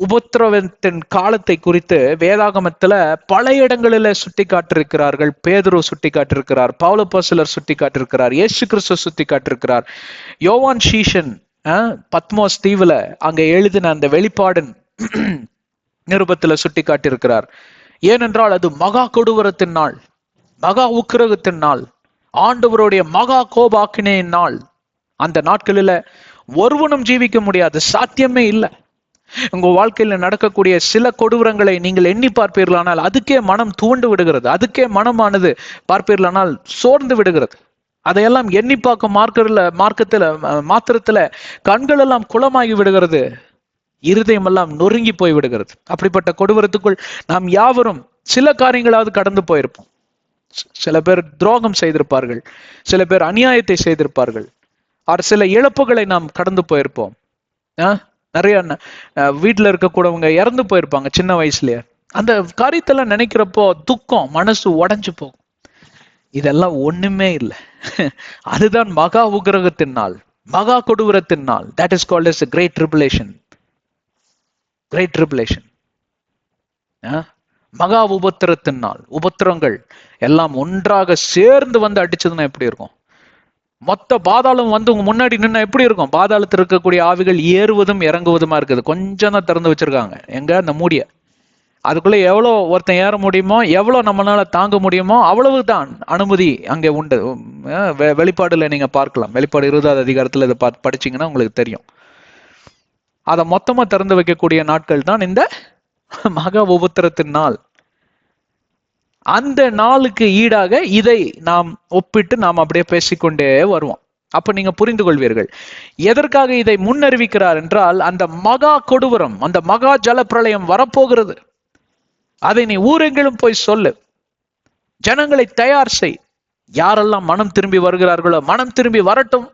உபத்திரவத்தின் காலத்தை குறித்து வேதாகமத்துல பல இடங்களில சுட்டி காட்டிருக்கிறார்கள். பேதுரு சுட்டி காட்டிருக்கிறார், பவுல் அப்போஸ்தலர் சுட்டி காட்டிருக்கிறார், இயேசு கிறிஸ்து சுட்டி காட்டிருக்கிறார். யோவான் சீஷன் பத்மோஸ் தீவுல அங்க எழுதின அந்த வெளிப்பாடன் நிருபத்துல சுட்டி காட்டியிருக்கிறார். ஏனென்றால் அது மகா கொடூரத்தின் நாள், மகா உக்கிரகத்தின் நாள், ஆண்டவருடைய மகா கோபாக்கினையின் நாள். அந்த நாட்களில ஒருவனும் ஜீவிக்க முடியாது, சாத்தியமே இல்லை. உங்க வாழ்க்கையில நடக்கக்கூடிய சில கொடூரங்களை நீங்கள் எண்ணி பார்ப்பீர்களானால் அதுக்கே மனம் துவண்டு விடுகிறது, அதுக்கே மனமானது பார்ப்பீர்களானால் சோர்ந்து விடுகிறது. அதையெல்லாம் எண்ணி பார்க்க மாத்திரத்துல கண்கள் எல்லாம் குளமாகி விடுகிறது, இருதயம் எல்லாம் நொறுங்கி போய் விடுகிறது. அப்படிப்பட்ட கொடூரத்துக்குள் நாம் யாவரும் சில காரியங்களாவது கடந்து போயிருப்போம். சில பேர் துரோகம் செய்திருப்பார்கள், சில பேர் அநியாயத்தை செய்திருப்பார்கள், சில இழப்புகளை நாம் கடந்து போயிருப்போம். நிறைய வீட்டுல இருக்கக்கூடவங்க இறந்து போயிருப்பாங்க சின்ன வயசுலயே. அந்த காரியத்தெல்லாம் நினைக்கிறப்போ துக்கம், மனசு உடைஞ்சு போகும். இதெல்லாம் ஒண்ணுமே இல்லை. அதுதான் மகா உக்கிரகத்தின் நாள், மகா கொடூரத்தின் நாள். That is called as a great tribulation. Great tribulation, மகா உபத்திரத்தின் நாள். உபத்திரங்கள் எல்லாம் ஒன்றாக சேர்ந்து வந்து அடிச்சதுன்னா எப்படி இருக்கும்? மொத்த பாதாளம் வந்து உங்க முன்னாடி நின்னா எப்படி இருக்கும்? பாதாளத்தில் இருக்கக்கூடிய ஆவிகள் ஏறுவதும் இறங்குவதுமா இருக்குது. கொஞ்சம் தான் திறந்து வச்சிருக்காங்க. எங்க அந்த மூடிய, அதுக்குள்ள எவ்வளோ ஒருத்தன் ஏற முடியுமோ, எவ்வளோ நம்மளால தாங்க முடியுமோ அவ்வளவுதான் அனுமதி அங்கே உண்டு. வெளிப்பாடுல நீங்க பார்க்கலாம். வெளிப்பாடு 20வது அதிகாரத்துல இதை படிச்சீங்கன்னா உங்களுக்கு தெரியும். அதை மொத்தமா திறந்து வைக்கக்கூடிய நாட்கள் தான் இந்த மகா உபத்திரத்தின் நாள். அந்த நாளுக்கு ஈடாக இதை நாம் ஒப்பிட்டு நாம் அப்படியே பேசிக்கொண்டே வருவோம். அப்ப நீங்க புரிந்து கொள்வீர்கள் எதற்காக இதை முன்னறிவிக்கிறார் என்றால், அந்த மகா கொடூரம், அந்த மகா ஜல பிரளயம் வரப்போகிறது. அதை நீ ஊரெங்கிலும் போய் சொல்லு, ஜனங்களை தயார் செய். யாரெல்லாம் மனம் திரும்பி வருகிறார்களோ மனம் திரும்பி வரட்டும்,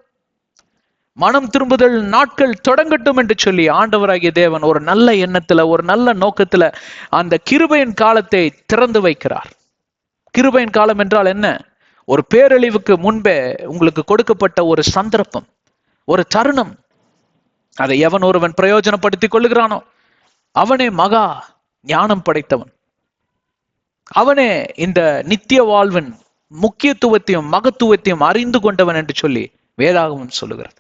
மனம் திரும்புதல் நாட்கள் தொடங்கட்டும் என்று சொல்லி ஆண்டவராகிய தேவன் ஒரு நல்ல எண்ணத்துல, ஒரு நல்ல நோக்கத்துல அந்த கிருபையின் காலத்தை திறந்து வைக்கிறார். கிருபையின் காலம் என்றால் என்ன? ஒரு பேரழிவுக்கு முன்பே உங்களுக்கு கொடுக்கப்பட்ட ஒரு சந்தர்ப்பம், ஒரு தருணம். அதை எவன் ஒருவன் பிரயோஜனப்படுத்திக் கொள்ளுகிறானோ அவனே மகா ஞானம் படைத்தவன். அவனே இந்த நித்திய வாழ்வின் முக்கியத்துவத்தையும் மகத்துவத்தையும் அறிந்து கொண்டவன் என்று சொல்லி வேதாகமம் சொல்லுகிறது.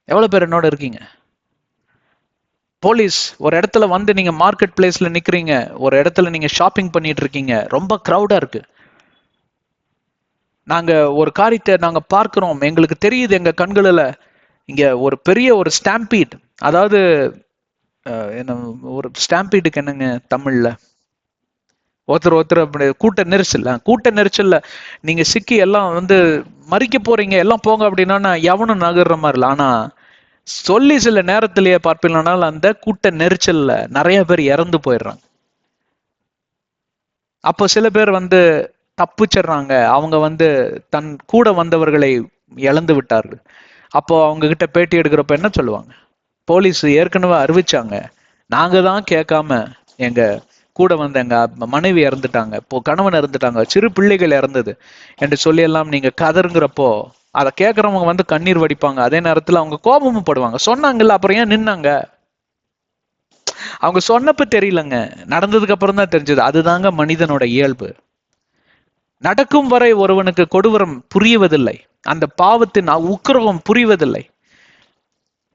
எவ்வளவு பேர் என்னோட இருக்கீங்க? போலீஸ் ஒரு இடத்துல வந்து, நீங்க மார்க்கெட் பிளேஸ்ல நிக்கிறீங்க, ஒரு இடத்துல நீங்க ஷாப்பிங் பண்ணிட்டு இருக்கீங்க, ரொம்ப கிரௌடா இருக்கு. நாங்க ஒரு காரியத்தை நாங்க பார்க்கிறோம், எங்களுக்கு தெரியுது எங்க கண்களில் இங்க ஒரு பெரிய ஒரு ஸ்டாம்பீட், அதாவது என்ன, ஒரு ஸ்டாம்பீடுக்கு என்னங்க தமிழ்ல? ஒருத்தர் அப்படி கூட்ட நெரிசல்ல நீங்க சிக்கி எல்லாம் வந்து மறிக்க போறீங்க, எல்லாம் போங்க அப்படின்னா எவனும் நகர்ற மாதிரி இல்லை. ஆனா சொல்லி சில நேரத்திலேயே பார்ப்பீங்கன்னால் அந்த கூட்ட நெரிச்சல்ல நிறைய பேர் இறந்து போயிடுறாங்க. அப்போ சில பேர் வந்து தப்பிச்சிடுறாங்க, அவங்க வந்து தன் கூட வந்தவர்களை இழந்து விட்டார்கள். அப்போ அவங்க கிட்ட பேட்டி எடுக்கிறப்ப என்ன சொல்லுவாங்க? போலீஸ் ஏற்கனவே அறிவிச்சாங்க, நாங்க தான் கேட்காம எங்க கூட வந்த எங்க மனைவி இறந்துட்டாங்க, இப்போ கணவன் இறந்துட்டாங்க, சிறு பிள்ளைகள் இறந்தது என்று சொல்லி எல்லாம் நீங்க கதறுங்கிறப்போ அதை கேட்கறவங்க வந்து கண்ணீர் வடிப்பாங்க. அதே நேரத்துல அவங்க கோபமும் படுவாங்க. சொன்னாங்கல்ல, அப்புறம் ஏன் நின்னாங்க? அவங்க சொன்னப்ப தெரியலங்க, நடந்ததுக்கு அப்புறம் தான் தெரிஞ்சது. அதுதாங்க மனிதனோட இயல்பு. நடக்கும் வரை ஒருவனுக்கு கொடூரம் புரிவதில்லை, அந்த பாவத்தின் உக்கிரவம் புரிவதில்லை,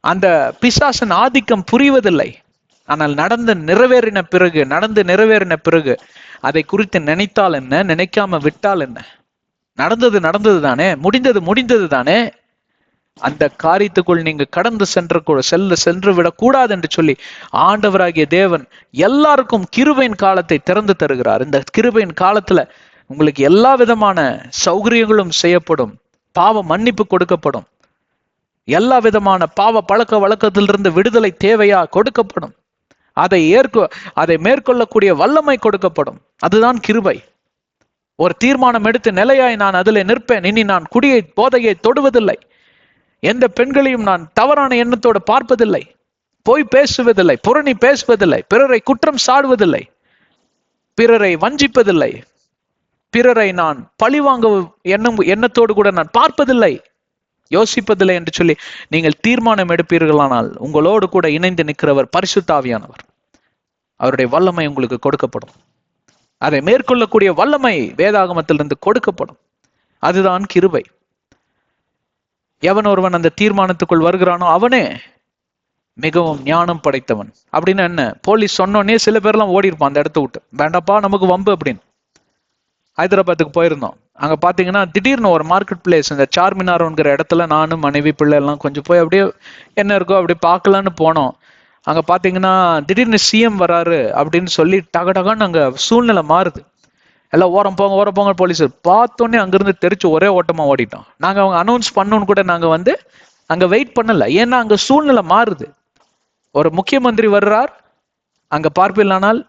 அந்த பிசாசின் ஆதிக்கம் புரிவதில்லை. ஆனால் நடந்து நிறைவேறின பிறகு அதை குறித்து நினைத்தால் என்ன, நினைக்காம விட்டால் என்ன? நடந்தது தானே, முடிந்தது தானே. அந்த காரியத்துக்குள் நீங்க கடந்து சென்று விடக்கூடாது என்று சொல்லி ஆண்டவராகிய தேவன் எல்லாருக்கும் கிருபையின் காலத்தை திறந்து தருகிறார். இந்த கிருபையின் காலத்துல உங்களுக்கு எல்லா விதமான சௌகரியங்களும் செய்யப்படும், பாவ மன்னிப்பு கொடுக்கப்படும், எல்லா விதமான பாவ பழக்க வழக்கத்திலிருந்து விடுதலை தேவையா கொடுக்கப்படும், அதை மேற்கொள்ளக்கூடிய வல்லமை கொடுக்கப்படும். அதுதான் கிருபை. ஒரு தீர்மானம் எடுத்து நிலையாய் நான் அதில் நிற்பேன், இனி நான் போதையை தொடுவதில்லை, எந்த பெண்களையும் நான் தவறான எண்ணத்தோடு பார்ப்பதில்லை, போய் பேசுவதில்லை, புரணி பேசுவதில்லை, பிறரை குற்றம் சாடுவதில்லை, பிறரை வஞ்சிப்பதில்லை, பிறரை நான் பழிவாங்க எண்ணத்தோடு கூட நான் பார்ப்பதில்லை, யோசிப்பதில்லை என்று சொல்லி நீங்கள் தீர்மானம் எடுப்பீர்களானால் உங்களோடு கூட இணைந்து நிற்கிறவர் பரிசுத்த ஆவியானவர். அவருடைய வல்லமை உங்களுக்கு கொடுக்கப்படும். அதை மேற்கொள்ளக்கூடிய வல்லமை வேதாகமத்திலிருந்து கொடுக்கப்படும். அதுதான் கிருபை. எவன் ஒருவன் அந்த தீர்மானத்துக்குள் வருகிறானோ அவனே மிகவும் ஞானம் படைத்தவன். அப்படின்னு என்ன? போலீஸ் சொன்னோடனே சில பேர்லாம் ஓடி இருப்பான் அந்த இடத்த விட்டு, வேண்டாப்பா நமக்கு வம்பு அப்படின்னு. ஹைதராபாத்துக்கு போயிருந்தோம். அங்க பாத்தீங்கன்னா திடீர்னு ஒரு மார்க்கெட் பிளேஸ், இந்த சார்மினார்ங்கிற இடத்துல நானும் மனைவி பிள்ளை எல்லாம் கொஞ்சம் போய் அப்படியே என்ன இருக்கோ அப்படியே பார்க்கலான்னு போனோம். அங்க பாத்தீங்கன்னா திடீர்னு சிஎம் வராரு அப்படின்னு சொல்லி டகடகான்னு அங்க சூழ்நிலை மாறுது. எல்லாம் ஓரம் போங்க போலீஸ் பார்த்தோன்னே அங்கிருந்து தெரிச்சு ஒரே ஓட்டமா ஓடிட்டோம். நாங்க அவங்க அனௌன்ஸ் பண்ணோன்னு கூட நாங்க வந்து அங்க வெயிட் பண்ணல. ஏன்னா அங்க சூழ்நிலை மாறுது. ஒரு முக்கியமந்திரி வர்றார், அங்க பார்ப்பில்லானால்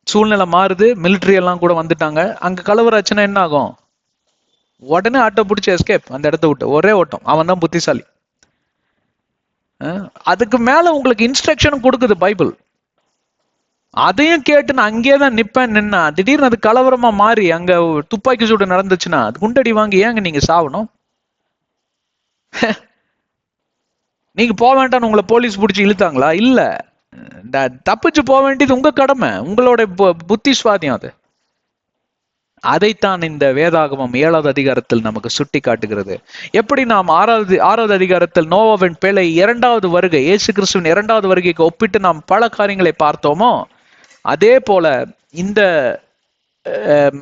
சூழ்நிலை மாறுது, மிலிட்ரி எல்லாம் கூட வந்துட்டாங்க. அங்க கலவராச்சுன்னா என்ன ஆகும்? உடனே ஆட்டோ பிடிச்சி எஸ்கேப் அந்த இடத்த விட்டு, ஒரே ஓட்டம். அவன் தான் புத்திசாலி. அதுக்கு மேல உங்களுக்கு இன்ஸ்ட்ரக்ஷன் கொடுக்குது பைபிள். அதையும் கேட்டு நான் அங்கேயேதான் நிப்பேன். நின்னா திடீர்னு அது கலவரமா மாறி அங்க துப்பாக்கி சூடு நடந்துச்சுன்னா அது குண்டடி வாங்கி ஏங்க நீங்க சாவணும்? நீங்க போக வேண்டாம்னு உங்களை போலீஸ் பிடிச்சி இழுத்தாங்களா? இல்ல, தப்பிச்சு போக வேண்டியது உங்க கடமை, உங்களோட புத்தி சுவாதியம் அது. அதைத்தான் இந்த வேதாகமம் 7வது அதிகாரத்தில் நமக்கு சுட்டி காட்டுகிறது. எப்படி நாம் 6வது அதிகாரத்தில் நோவாவின் பேழை 2வது வருகை, இயேசு கிறிஸ்துவின் 2வது வருகைக்கு ஒப்பிட்டு நாம் பல காரியங்களை பார்த்தோமோ, அதே போல இந்த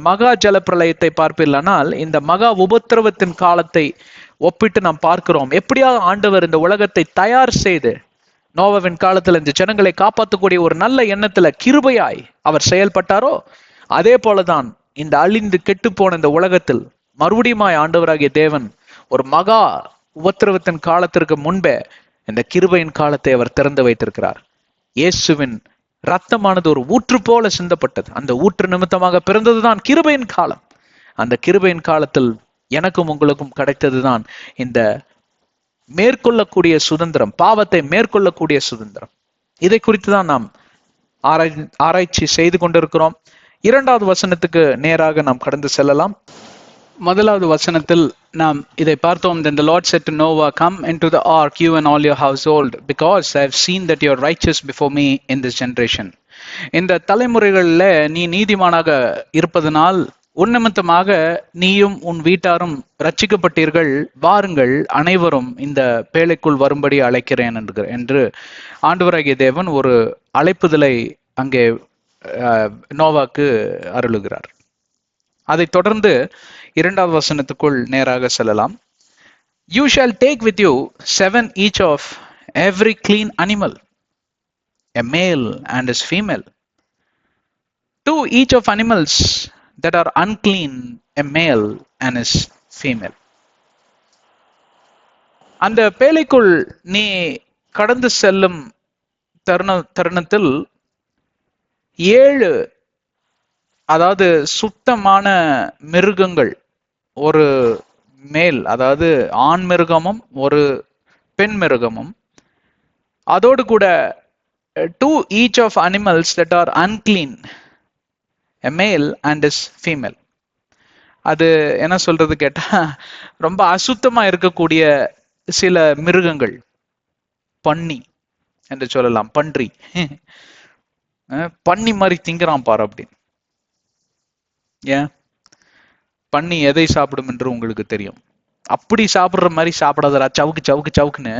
மகா ஜல பிரளயத்தை பார்ப்பீர்களானால் இந்த மகா உபத்திரவத்தின் காலத்தை ஒப்பிட்டு நாம் பார்க்கிறோம். எப்படியாக ஆண்டவர் இந்த உலகத்தை தயார் செய்து நோவாவின் காலத்தில் இந்த ஜனங்களை காப்பாற்றக்கூடிய ஒரு நல்ல எண்ணத்துல கிருபையாய் அவர் செயல்பட்டாரோ, அதே போலதான் இந்த அழிந்து கெட்டு போன இந்த உலகத்தில் மறுபடியுமாய் ஆண்டவராகிய தேவன் ஒரு மகா உபத்திரவத்தின் காலத்திற்கு முன்பே இந்த கிருபையின் காலத்தை அவர் திறந்து வைத்திருக்கிறார். இயேசுவின் ரத்தமானது ஒரு ஊற்று போல சிந்தப்பட்டது. அந்த ஊற்று நிமித்தமாக பிறந்ததுதான் கிருபையின் காலம். அந்த கிருபையின் காலத்தில் எனக்கும் உங்களுக்கும் கிடைத்ததுதான் இந்த மேற்கொள்ளக்கூடிய சுதந்திரம், பாவத்தை மேற்கொள்ளக்கூடிய சுதந்திரம். இதை குறித்து தான் நாம் ஆராய்ச்சி செய்து கொண்டிருக்கிறோம். 2வது வசனத்துக்கு நேராக நாம் கடந்து செல்லலாம். 1வது வசனத்தில் நாம் இதை பார்த்தோம். Then the Lord said to Noah, come into the ark, you and all your household, because I have seen that you are righteous before me in this generation. இந்த தலைமுறைகளில் நீ நீதிமானாக இருப்பதனால் உன் நிமித்தமாக நீயும் உன் வீட்டாரும் ரட்சிக்கப்பட்டீர்கள், வாருங்கள் அனைவரும் இந்த பேழைக்குள் வரும்படி அழைக்கிறேன் என்று ஆண்டவராகிய தேவன் ஒரு அழைப்புதலை அங்கே நோவாக்கு அருளுகிறார். அதை தொடர்ந்து 2வது வசனத்துக்குள் நேராக செல்லலாம். You shall take with you 7 each of every clean animal, a male and his female, 2 each of animals that are unclean, a male and his female. அந்த பேழைக்குள் நீ கடந்து செல்லும் தருணத்தில் 7, அதாவது சுத்தமான மிருகங்கள், ஒரு மேல் அதாவது ஆண் மிருகமும் ஒரு பெண் மிருகமும், அதோடு கூட 2 each of animals that are unclean, a male and his female. அது என்ன சொல்றது கேட்டா, ரொம்ப அசுத்தமா இருக்கக்கூடிய சில மிருகங்கள், பன்னி என்று சொல்லலாம், பன்றி, பன்னி மாதிரி திங்கிறான் பாரு அப்படின்னு. ஏன் பன்னி எதை சாப்பிடும் என்று உங்களுக்கு தெரியும். அப்படி சாப்பிடுற மாதிரி சாப்பிடாதரா, சவுக்கு சவுக்கு சவுக்குன்னு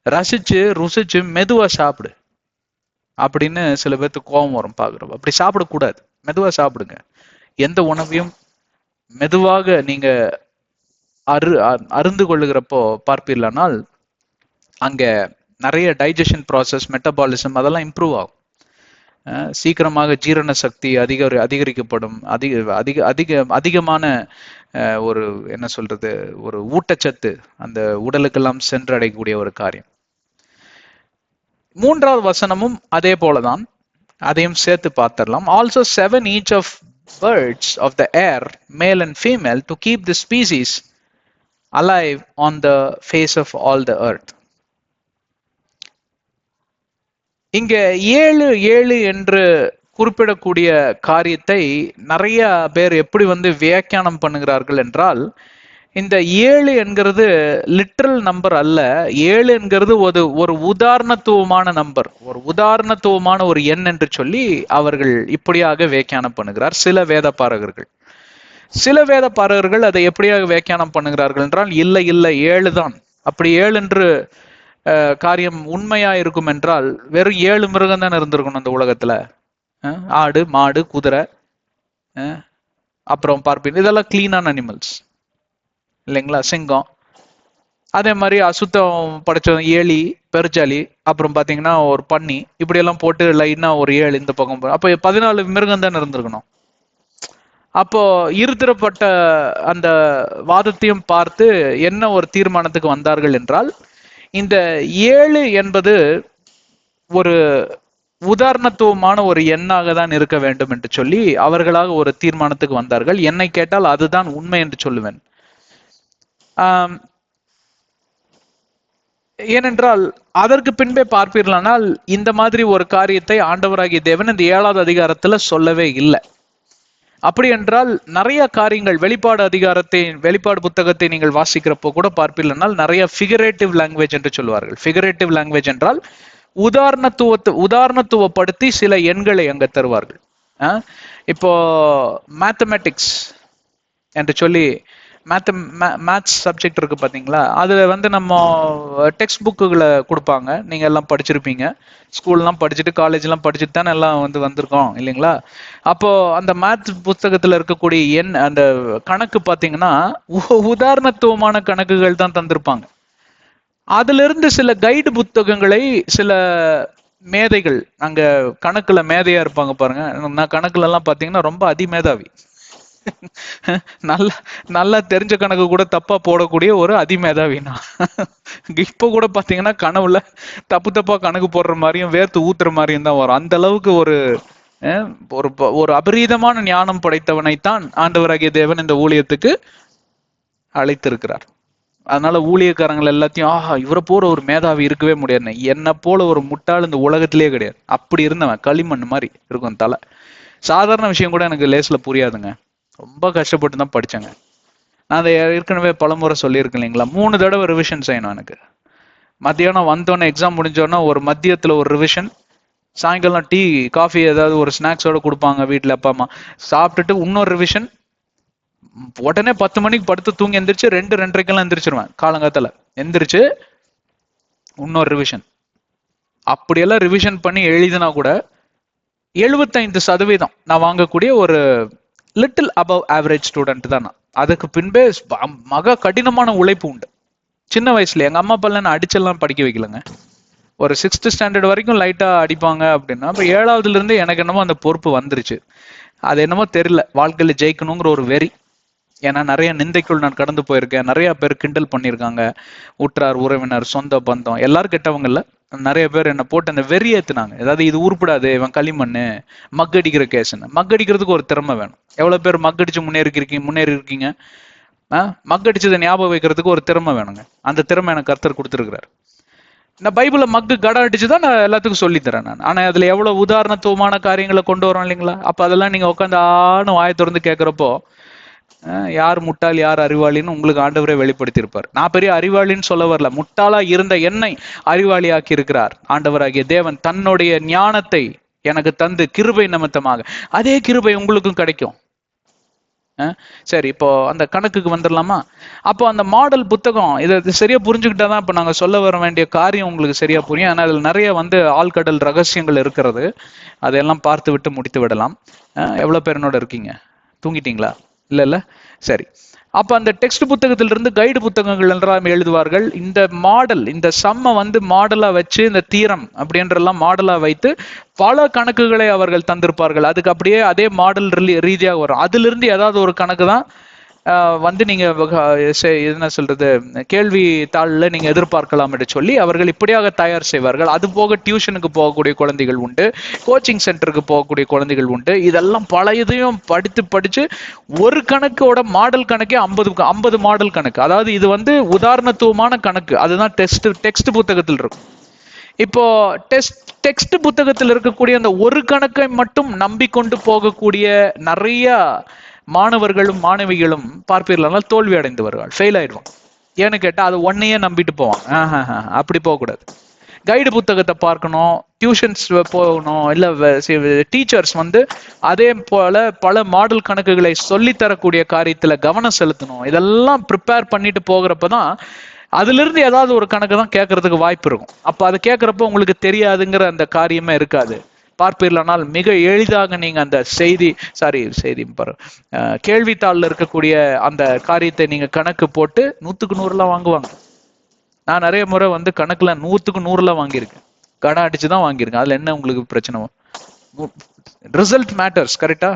ரசிச்சு ருசிச்சு மெதுவா சாப்பிடு அப்படின்னு சில பேர்த்துக்கு கோபம் வரும் பாக்குறோம். அப்படி சாப்பிடக்கூடாது, மெதுவா சாப்பிடுங்க. எந்த உணவையும் மெதுவாக நீங்க அருந்து கொள்ளுகிறப்போ பார்ப்பீர்களானால் அங்க நிறைய டைஜஷன் ப்ராசஸ், மெட்டபாலிசம் அதெல்லாம் இம்ப்ரூவ் ஆகும். சீக்கிரமாக ஜீரண சக்தி அதிகரிக்கப்படும். அதிகமான ஒரு என்ன சொல்றது, ஒரு ஊட்டச்சத்து அந்த உடலுக்கெல்லாம் சென்றடையக்கூடிய ஒரு காரியம். 3வது வசனமும் அதே போலதான், அதையும் சேர்த்து பார்த்திடலாம். Also 7 each of birds of the air, male and female, to keep the species alive on the face of all the earth. இங்க 7 என்று குறிப்பிடக்கூடிய காரியத்தை நிறைய பேர் எப்படி வியாக்கியானம் பண்ணுகிறார்கள் என்றால், இந்த 7 என்கிறது லிட்ரல் நம்பர் அல்ல. 7 என்கிறது ஒரு உதாரணத்துவமான நம்பர், ஒரு உதாரணத்துவமான ஒரு எண் என்று சொல்லி அவர்கள் இப்படியாக வியாக்கியானம் பண்ணுகிறார் சில வேத பாரகர்கள். சில வேத பாரகர்கள் அதை எப்படியாக வியாக்கியானம் பண்ணுகிறார்கள் என்றால், இல்லை 7 தான். அப்படி 7 என்று காரியம் உண்மையா இருக்கும் என்றால் வெறும் 7 மிருகம் தானே இருந்திருக்கணும் அந்த உலகத்துல. ஆடு, மாடு, குதிரை, அப்புறம் பார்ப்பீங்க இதெல்லாம் கிளீனான அனிமல்ஸ் இல்லைங்களா, சிங்கம். அதே மாதிரி அசுத்தம் படைச்ச எலி, பெருச்சாலி, அப்புறம் பாத்தீங்கன்னா ஒரு பன்னி, இப்படி எல்லாம் போட்டு லைனா ஒரு 7 இந்த பக்கம். அப்போ 14 மிருகம் தானே இருந்திருக்கணும். அப்போ இருதரப்பட்ட அந்த வாதத்தையும் பார்த்து என்ன ஒரு தீர்மானத்துக்கு வந்தார்கள் என்றால், இந்த 7 என்பது ஒரு உதாரணத்துவமான ஒரு எண்ணாக தான் இருக்க வேண்டும் என்று சொல்லி அவர்களாக ஒரு தீர்மானத்துக்கு வந்தார்கள். என்னை கேட்டால் அதுதான் உண்மை என்று சொல்லுவேன். ஏனென்றால் அதற்கு பின்பே பார்ப்பீர்களானால் இந்த மாதிரி ஒரு காரியத்தை ஆண்டவராகிய தேவன் இந்த 7வது அதிகாரத்துல சொல்லவே இல்லை. அப்படி என்றால் நிறைய காரியங்கள் வெளிப்பாடு புத்தகத்தை நீங்கள் வாசிக்கிறப்போ கூட பார்ப்பீர்கள், நிறைய ஃபிகரேட்டிவ் லாங்குவேஜ் என்று சொல்வார்கள். ஃபிகரேட்டிவ் லாங்குவேஜ் என்றால் உதாரணத்துவப்படுத்தி சில எண்களை அங்க தருவார்கள். இப்போ மேத்தமெட்டிக்ஸ் என்று சொல்லி மேத்ஸ் சப்ஜெக்ட் இருக்கு பாத்தீங்களா, அதுல வந்து நம்ம டெக்ஸ்ட் புக்குகளை கொடுப்பாங்க. நீங்க எல்லாம் படிச்சிருப்பீங்க, ஸ்கூல்லாம் படிச்சுட்டு காலேஜ்லாம் படிச்சுட்டு தானே எல்லாம் வந்திருக்கோம் இல்லைங்களா? அப்போ அந்த மேத்ஸ் புத்தகத்துல இருக்கக்கூடிய அந்த கணக்கு பாத்தீங்கன்னா உதாரணத்துவமான கணக்குகள் தான் தந்திருப்பாங்க. அதுல இருந்து சில கைடு புத்தகங்களை சில மேதைகள் அங்க கணக்குல மேதையா இருப்பாங்க பாருங்க. நான் கணக்குல எல்லாம் பாத்தீங்கன்னா ரொம்ப அதிமேதாவி, நல்ல நல்லா தெரிஞ்ச கணக்கு கூட தப்பா போடக்கூடிய ஒரு அதிமேதாவி நான். இப்ப கூட பாத்தீங்கன்னா கனவுல தப்பா கணக்கு போடுற மாதிரியும் வேர்த்து ஊத்துற மாதிரியும் தான் வரும். அந்த அளவுக்கு ஒரு ஒரு ஒரு அபரீதமான ஞானம் படைத்தவனைத்தான் ஆண்டவராகிய தேவன் இந்த ஊழியத்துக்கு அழைத்திருக்கிறார். அதனால ஊழியக்காரங்கள் எல்லாத்தையும் இவரை போல ஒரு மேதாவி இருக்கவே முடியாது, என்ன போல ஒரு முட்டாள் இந்த உலகத்திலேயே கிடையாது, அப்படி இருந்தவன் களிமண் மாதிரி இருக்கும் தலை. சாதாரண விஷயம் கூட எனக்கு லேஸ்ல புரியாதுங்க, ரொம்ப கஷ்டப்பட்டு தான் படிச்சேங்க. நான் அதை ஏற்கனவே பலமுறை சொல்லியிருக்கேன் இல்லைங்களா, 3 தடவை ரிவிஷன் செய்யணும் எனக்கு. மத்தியானம் வந்தோடனே எக்ஸாம் முடிஞ்சோன்னா ஒரு மதியத்துல ஒரு ரிவிஷன், சாயங்காலம் டீ காஃபி ஏதாவது ஒரு ஸ்நாக்ஸோட கொடுப்பாங்க வீட்டுல அப்பா அம்மா, சாப்பிட்டுட்டு இன்னொரு ரிவிஷன், உடனே 10 மணிக்கு படுத்து தூங்கி எந்திரிச்சு 2-2:30 எந்திரிச்சிருவேன் காலங்காத்தால. எந்திரிச்சு இன்னொரு ரிவிஷன். அப்படியெல்லாம் ரிவிஷன் பண்ணி எழுதினா கூட 75% நான் வாங்கக்கூடிய ஒரு லிட்டில் அபவ் ஆவரேஜ் ஸ்டூடெண்ட் தான் நான். அதுக்கு பின்பே மக கடினமான உழைப்பு உண்டு. சின்ன வயசுல எங்க அம்மா அப்பா எல்லாம் அடிச்செல்லாம் படிக்க வைக்கலங்க. ஒரு 6th ஸ்டாண்டர்ட் வரைக்கும் லைட்டா அடிப்பாங்க அப்படின்னா, அப்ப 7வதுல இருந்து எனக்கு என்னமோ அந்த பொறுப்பு வந்துருச்சு. அது என்னமோ தெரியல, வாழ்க்கையில ஜெயிக்கணுங்கிற ஒரு வெறி. ஏன்னா நிறைய நிந்தைக்குள் நான் கடந்து போயிருக்கேன், நிறைய பேர் கிண்டல் பண்ணியிருக்காங்க, உற்றார் உறவினர் சொந்த பந்தம் எல்லாரும் கெட்டவங்க இல்ல, நிறைய பேர் என்ன போட்டு அந்த வெறி ஏத்துனாங்க. ஏதாவது இது உருப்படாது, இவன் களிமண்ணு, மக்கடிக்கிற கேஸ்ன்னு. மக்கடிக்கிறதுக்கு ஒரு திறமை வேணும். எவ்வளவு பேர் மக்கடிச்சு முன்னேறி இருக்கீங்க? மக்கடிச்சதை ஞாபகம் வைக்கிறதுக்கு ஒரு திறமை வேணுங்க. அந்த திறமை எனக்கு கர்த்தர் கொடுத்துருக்கிறார். நான் பைபிள மக்கு கட அடிச்சுதான் நான் எல்லாத்துக்கும் சொல்லி தரேன் நான். ஆனா அதுல எவ்வளவு உதாரணத்துவமான காரியங்களை கொண்டு வரோம் இல்லைங்களா? அப்ப அதெல்லாம் நீங்க உட்காந்து வாயை திறந்து கேட்கிறப்போ யார் முட்டாள் யார் அறிவாளின்னு உங்களுக்கு ஆண்டவரே வெளிப்படுத்தி இருப்பார். நான் பெரிய அறிவாளின்னு சொல்ல வரல, முட்டாளா இருந்த என்னை அறிவாளி ஆக்கி இருக்கிறார் ஆண்டவராகிய தேவன். தன்னுடைய ஞானத்தை எனக்கு தந்து கிருபை நிமித்தமாக, அதே கிருபை உங்களுக்கும் கிடைக்கும். சரி, இப்போ அந்த கணக்குக்கு வந்துடலாமா? அப்போ அந்த மாடல் புத்தகம் இதை சரியா புரிஞ்சுக்கிட்டாதான் இப்போ நாங்க சொல்ல வர வேண்டிய காரியம் உங்களுக்கு சரியா புரியும். ஆனால் அதில் நிறைய ஆழ்கடல் ரகசியங்கள் இருக்கிறது, அதையெல்லாம் பார்த்து விட்டு முடித்து விடலாம். எவ்வளவு பேர் என்னோட இருக்கீங்க? தூங்கிட்டீங்களா? இல்ல சரி. அப்ப அந்த டெக்ஸ்ட் புத்தகத்திலிருந்து கைடு புத்தகங்கள் எல்லாம் எழுதுவார்கள். இந்த மாடல், இந்த சம்ம மாடலா வச்சு, இந்த தீரம் அப்படின்றெல்லாம் மாடலா வைத்து பல கணக்குகளை அவர்கள் தந்திருப்பார்கள். அதுக்கு அப்படியே அதே மாடல் ரீதியாக வரும். அதுல இருந்து ஏதாவது ஒரு கணக்கு தான் நீங்க என்ன சொல்றது, கேள்வி தாளில் நீங்க எதிர்பார்க்கலாம் என்று சொல்லி அவர்கள் இப்படியாக தயார் செய்வார்கள். அது போக டியூஷனுக்கு போகக்கூடிய குழந்தைகள் உண்டு, கோச்சிங் சென்டருக்கு போகக்கூடிய குழந்தைகள் உண்டு. இதெல்லாம் பல இதையும் படிச்சு ஒரு கணக்கோட மாடல் கணக்கே 50 மாடல் கணக்கு. அதாவது இது உதாரணத்துவமான கணக்கு, அதுதான் டெக்ஸ்ட் புத்தகத்தில் இருக்கும். இப்போ டெக்ஸ்ட் புத்தகத்தில் இருக்கக்கூடிய அந்த ஒரு கணக்கை மட்டும் நம்பிக்கொண்டு போகக்கூடிய நிறைய மாணவர்களும் மாணவிகளும் பார்ப்பீர்களானால் தோல்வி அடைந்து வருவார்கள், ஃபெயில் ஆயிடுவாங்க. ஏன்னு கேட்டா அது ஒன்னையே நம்பிட்டு போவாங்க. அப்படி போகக்கூடாது. கைடு புத்தகத்தை பார்க்கணும், டியூஷன்ஸ் போகணும், இல்ல டீச்சர்ஸ் அதே போல பல மாடல் கணக்குகளை சொல்லித்தரக்கூடிய காரியத்துல கவனம் செலுத்தணும். இதெல்லாம் ப்ரிப்பேர் பண்ணிட்டு போகிறப்பதான் அதுல இருந்து ஏதாவது ஒரு கணக்கு தான் கேட்கறதுக்கு வாய்ப்பு இருக்கும். அப்ப அதை கேட்கறப்ப உங்களுக்கு தெரியாதுங்கிற அந்த காரியமே இருக்காது. பார்ப்பீர்களானால் மிக எளிதாக நீங்க அந்த கேள்வித்தாளில் இருக்கக்கூடிய அந்த காரியத்தை நீங்க கணக்கு போட்டு 100க்கு 100 வாங்குவாங்க. நான் நிறைய முறை கணக்குல 100க்கு 100 வாங்கியிருக்கேன், கடன் அடிச்சுதான் வாங்கியிருக்கேன். அதுல என்ன உங்களுக்கு பிரச்சனை? ரிசல்ட் மேட்டர்ஸ், கரெக்டா?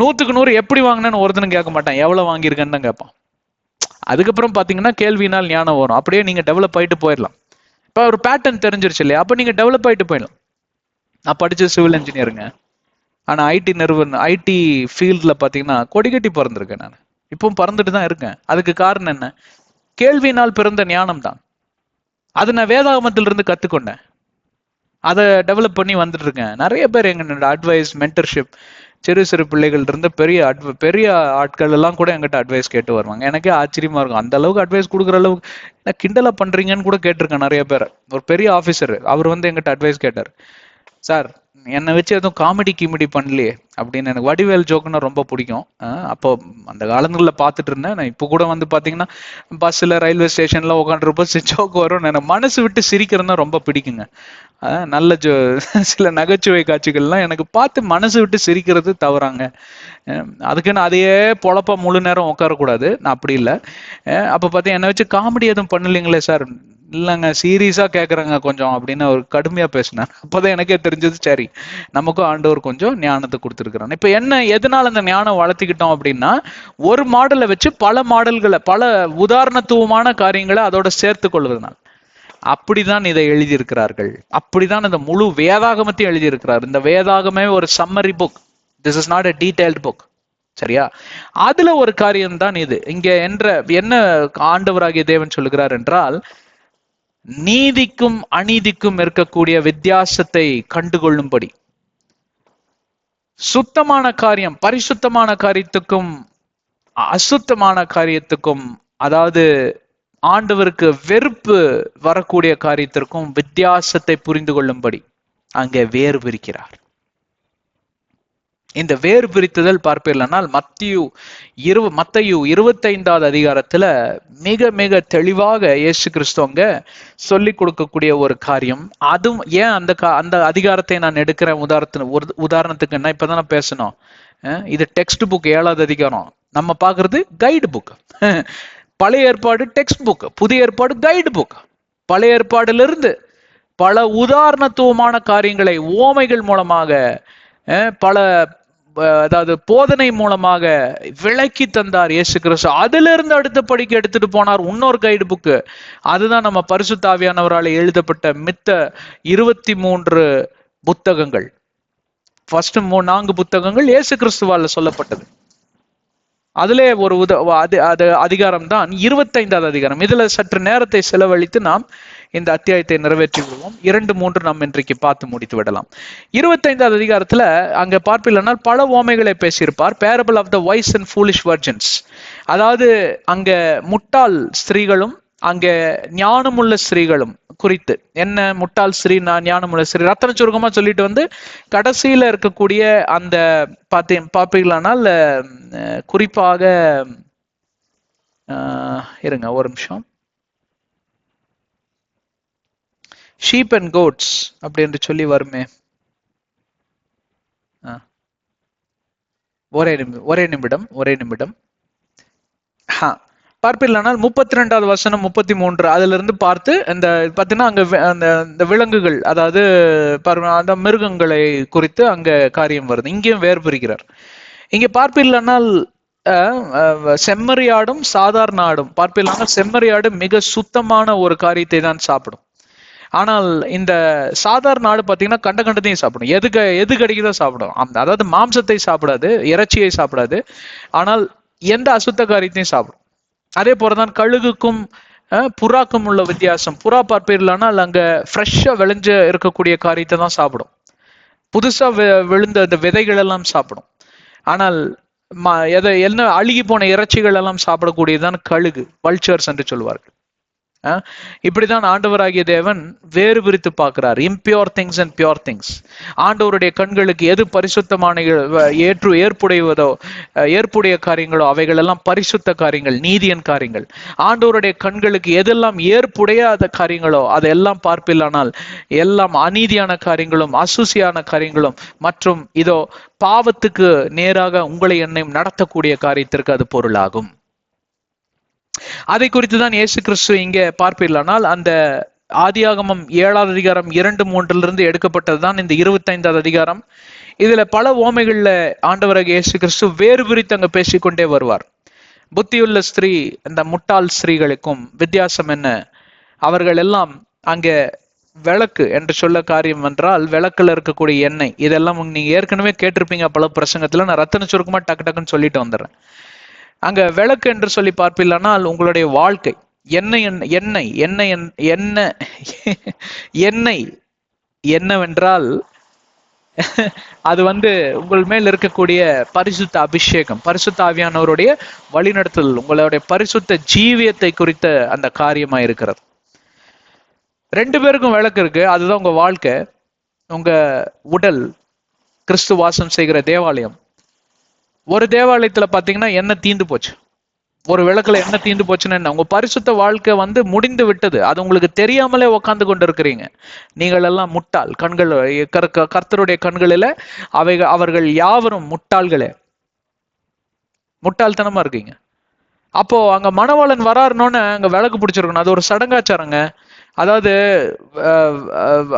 100க்கு 100 எப்படி வாங்கினேன்னு ஒருத்தனும் கேட்க மாட்டான், எவ்வளவு வாங்கியிருக்கேன்னு தான் கேட்பான். அதுக்கப்புறம் பாத்தீங்கன்னா கேள்வினால் ஞானம் வரும். அப்படியே நீங்க டெவலப் ஆயிட்டு போயிடலாம். இப்ப ஒரு பேட்டர்ன் தெரிஞ்சிருச்சு இல்லையா? அப்ப நீங்க டெவலப் ஆயிட்டு போயிடலாம். நான் படிச்சது சிவில் இன்ஜினியருங்க. ஆனா ஐடி ஃபீல்ட்ல பாத்தீங்கன்னா கொடிகட்டி பறந்துருக்கேன். நான் இப்பவும் பறந்துட்டு தான் இருக்கேன். அதுக்கு காரணம் என்ன? கேள்வியினால் பிறந்த ஞானம் தான். அது நான் வேதாகமத்திலிருந்து கத்துக்கொண்டேன், அதை டெவலப் பண்ணி வந்துட்டு இருக்கேன். நிறைய பேர் எங்களோட அட்வைஸ், மென்டர்ஷிப், சிறு பிள்ளைகள் இருந்து பெரிய ஆட்கள் எல்லாம் கூட எங்கிட்ட அட்வைஸ் கேட்டு வருவாங்க. எனக்கே ஆச்சரியமா இருக்கும், அந்த அளவுக்கு அட்வைஸ் கொடுக்குற அளவுக்கு கிண்டலா பண்றீங்கன்னு கூட கேட்டிருக்கேன் நிறைய பேர். ஒரு பெரிய ஆபீசர் அவர் எங்கிட்ட அட்வைஸ் கேட்டார். சார் என்னை வச்சு எதுவும் காமெடி கிமெடி பண்ணலையே அப்படின்னு. எனக்கு வடிவேல் ஜோக்குன்னா ரொம்ப பிடிக்கும். அப்போ அந்த காலங்களில் பார்த்துட்டு இருந்தேன். நான் இப்போ கூட வந்து பார்த்தீங்கன்னா பஸ்ஸில் ரயில்வே ஸ்டேஷன்ல உட்காந்துருப்போ ஜோக்கு வரும். எனக்கு மனசு விட்டு சிரிக்கிறதுனா ரொம்ப பிடிக்குங்க. நல்ல சில நகைச்சுவை காட்சிகள்லாம் எனக்கு பார்த்து மனசு விட்டு சிரிக்கிறது தவறாங்க. அதுக்குன்னு அதையே பொழப்ப முழு நேரம் உட்காரக்கூடாது. நான் அப்படி இல்லை. அப்போ பார்த்தீங்க என்னை வச்சு காமெடி எதுவும் பண்ணலீங்களே சார். இல்லைங்க சீரியஸா கேட்குறேங்க கொஞ்சம் அப்படின்னு அவர் கடுமையா பேசினார். அப்போதான் எனக்கே தெரிஞ்சது, சரி நமக்கும் ஆண்டவர் கொஞ்சம் ஞானத்தை கொடுத்துருக்குறாங்க. இப்போ என்ன எதனால அந்த ஞானம் வளர்த்திக்கிட்டோம் அப்படின்னா, ஒரு மாடலை வச்சு பல மாடல்களை பல உதாரணத்துவமான காரியங்களை அதோட சேர்த்து கொள்வதனால். அப்படிதான் இதை எழுதியிருக்கிறார்கள். அப்படிதான் இந்த முழு வேதாகமத்தையும் எழுதியிருக்கிறார். இந்த வேதாகமே ஒரு summary book. This is not a detailed book. சரியா? அதுல ஒரு காரியம் தான் இது. இங்க என்ன ஆண்டவராகிய தேவன் சொல்லுகிறார் என்றால், நீதிக்கும் அநீதிக்கும் இருக்கக்கூடிய வித்தியாசத்தை கண்டுகொள்ளும்படி, சுத்தமான காரியம் பரிசுத்தமான காரியத்துக்கும் அசுத்தமான காரியத்துக்கும், அதாவது ஆண்டவருக்கு வெறுப்பு வரக்கூடிய காரியத்திற்கும் வித்தியாசத்தை புரிந்து கொள்ளும்படி அங்கே வேறு பிரிக்கிறார். இந்த வேறு பிரித்துதல் பார்ப்பீர்களானால் மத்தேயு 25வது அதிகாரத்துல மிக மிக தெளிவாக இயேசு கிறிஸ்து அங்க சொல்லி கொடுக்கக்கூடிய ஒரு காரியம். அதுவும் ஏன் அந்த அதிகாரத்தை நான் எடுக்கிறேன் உதாரணத்துக்குன்னா, இப்பதான் நான் பேசணும். இது டெக்ஸ்ட் புக் 7வது அதிகாரம். நம்ம பாக்குறது கைடு புக். பழைய ஏற்பாடு டெக்ஸ்ட் புக், புதிய ஏற்பாடு கைடு புக். பழைய ஏற்பாடிலிருந்து பல உதாரணத்துவமான காரியங்களை ஓமைகள் மூலமாக, பல அதாவது போதனை மூலமாக விளக்கி தந்தார் இயேசு கிறிஸ்து. அதுல இருந்து அடுத்த படிக்கு எடுத்துட்டு போனார் இன்னொரு கைடு புக்கு. அதுதான் நம்ம பரிசுத்த ஆவியானவரால் எழுதப்பட்ட மித்த 23 புத்தகங்கள். ஃபர்ஸ்ட் 4 புத்தகங்கள் இயேசு கிறிஸ்துவால சொல்லப்பட்டது. அதிலே ஒரு அதிகாரம் தான் 25வது அதிகாரம். இதுல சற்று நேரத்தை செலவழித்து நாம் இந்த அத்தியாயத்தை நிறைவேற்றி விடுவோம். 2-3 நாம் இன்றைக்கு பார்த்து முடித்து விடலாம். 25வது அதிகாரத்துல அங்க பார்ப்பில்லைனால் பல ஓமைகளை பேசியிருப்பார். Parable of the wise and foolish virgins. அதாவது அங்க முட்டாள் ஸ்திரீகளும் அங்க ஞானமுள்ள ஸ்திரீகளும் குறித்து. என்ன முட்டாள் ஸ்திரீ, ஞானமுள்ள ஸ்திரீ, ரத்தன சுருக்கமா சொல்லிட்டு வந்து கடைசியில இருக்கக்கூடிய அந்த பார்ப்பீங்களானால் குறிப்பாக இருங்க ஒரு நிமிஷம். ஷீப் அண்ட் கோட்ஸ் அப்படி என்று சொல்லி வருமே. ஒரே நிமிடம். பார்ப்பீர்களானால் 32வது வசனம் 33 அதுல இருந்து பார்த்து இந்த பார்த்தீங்கன்னா அங்க அந்த விலங்குகள், அதாவது அந்த மிருகங்களை குறித்து அங்க காரியம் வருது. இங்கேயும் வேறு பிரிக்கிறார். இங்க பார்ப்பீர்களானால் செம்மறியாடும் சாதாரண ஆடும் பார்ப்பீர்களானால் செம்மறியாடு மிக சுத்தமான ஒரு காரியத்தை தான் சாப்பிடும். ஆனால் இந்த சாதாரண ஆடு பார்த்தீங்கன்னா கண்டதையும் சாப்பிடும். எது கிடைக்குதோ சாப்பிடும். அதாவது மாம்சத்தை சாப்பிடாது, இறைச்சியை சாப்பிடாது, ஆனால் எந்த அசுத்த காரியத்தையும் சாப்பிடும். அதே போலதான் கழுகுக்கும் புறாக்கும் உள்ள வித்தியாசம். புறா பார்ப்பீர்களானால் அங்க ஃப்ரெஷ்ஷா விளைஞ்ச இருக்கக்கூடிய காரியத்தை தான் சாப்பிடும். புதுசா விழுந்த அந்த விதைகள் எல்லாம் சாப்பிடும். ஆனால் என்ன அழுகி போன இறைச்சிகள் எல்லாம் சாப்பிடக்கூடியதுதான் கழுகு, வல்ச்சர்ஸ் என்று சொல்வார்கள். இப்படிதான் ஆண்டவராகிய தேவன் வேறு பிரித்து பார்க்கிறார். Impure things and pure things. ஆண்டவருடைய கண்களுக்கு எது பரிசுத்தமான ஏற்புடைய காரியங்களோ அவைகள் எல்லாம் பரிசுத்த காரியங்கள், நீதியின் காரியங்கள். ஆண்டவருடைய கண்களுக்கு எதெல்லாம் ஏற்புடையாத காரியங்களோ அதெல்லாம் பார்ப்பில்லானால் எல்லாம் அநீதியான காரியங்களும் அசுசியான காரியங்களும் மற்றும் இதோ பாவத்துக்கு நேராக உங்களை என்னையும் நடத்தக்கூடிய காரியத்திற்கு அது பொருளாகும். அதை குறித்து தான் இயேசு கிறிஸ்து இங்கே பார்ப்பீர்களானால் அந்த ஆதியாகமம் 7வது அதிகாரம் 2-3 எடுக்கப்பட்டதுதான் இந்த 25வது அதிகாரம். இதுல பல ஓமைகள்ல ஆண்டவராகிய இயேசு கிறிஸ்து வேறு பிரித்து அங்க பேசிக்கொண்டே வருவார். புத்தியுள்ள ஸ்திரீ இந்த முட்டாள் ஸ்திரீகளுக்கும் வித்தியாசம் என்ன? அவர்கள் எல்லாம் அங்க விளக்கு என்று சொல்ல காரியம் என்றால் விளக்குல இருக்கக்கூடிய எண்ணெய். இதெல்லாம் நீங்க ஏற்கனவே கேட்டிருப்பீங்க பல பிரசங்கத்துல. நான் ரத்தன சுருக்கமா டக்குன்னு சொல்லிட்டு வந்துடுறேன். அங்க விளக்கு என்று சொல்லி பார்ப்பில்லானால் உங்களுடைய வாழ்க்கை எண்ணெய் என்னவென்றால் அது உங்கள் மேல் இருக்கக்கூடிய பரிசுத்த அபிஷேகம், பரிசுத்த ஆவியானவருடைய வழிநடத்துதல், உங்களுடைய பரிசுத்த ஜீவியத்தை குறித்த அந்த காரியமா இருக்கிறது. 2 பேருக்கும் விளக்கு இருக்கு, அதுதான் உங்க வாழ்க்கை. உங்க உடல் கிறிஸ்து வாசம் செய்கிற தேவாலயம். ஒரு தேவாலயத்துல பாத்தீங்கன்னா எண்ணெய் தீந்து போச்சு, ஒரு விளக்குல எண்ணெய் தீந்து போச்சுன்னா என்ன? உங்க பரிசுத்த வாழ்க்கை முடிந்து விட்டது. அது உங்களுக்கு தெரியாமலே உக்காந்து கொண்டு இருக்கிறீங்க. நீங்கள் எல்லாம் முட்டாள். கர்த்தருடைய கண்களில அவர்கள் யாவரும் முட்டாள்களே, முட்டாள்தனமா இருக்கீங்க. அப்போ அங்க மணவாளன் வராருனோன்னு அங்க விளக்கு பிடிச்சிருக்கணும். அது ஒரு சடங்காச்சாரங்க. அதாவது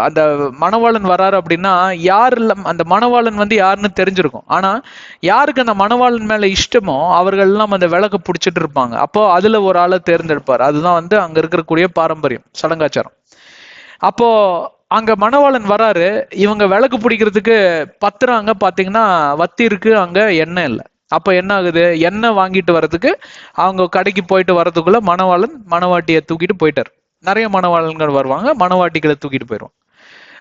அந்த மணவாளன் வராரு அப்படின்னா யார் அந்த மணவாளன் யாருன்னு தெரிஞ்சிருக்கும். ஆனா யாருக்கு அந்த மணவாளன் மேல இஷ்டமோ அவர்கள் எல்லாம் அந்த விளக்கு பிடிச்சிட்டு இருப்பாங்க. அப்போ அதுல ஒரு ஆளை தேர்ந்தெடுப்பார். அதுதான் அங்க இருக்கக்கூடிய பாரம்பரியம், சடங்காச்சாரம். அப்போ அங்க மணவாளன் வராரு, இவங்க விளக்கு பிடிக்கிறதுக்கு பத்துறாங்க. பாத்தீங்கன்னா வத்தி இருக்கு, அங்க எண்ணெய் இல்லை. அப்ப என்ன ஆகுது? எண்ணெய் வாங்கிட்டு வர்றதுக்கு அவங்க கடைக்கு போயிட்டு வர்றதுக்குள்ள மணவாளன் மணவாட்டியை தூக்கிட்டு போயிட்டார். நிறைய மணவாளன்கள் வருவாங்க, மணவாட்டிகளை தூக்கிட்டு போயிடுவாங்க.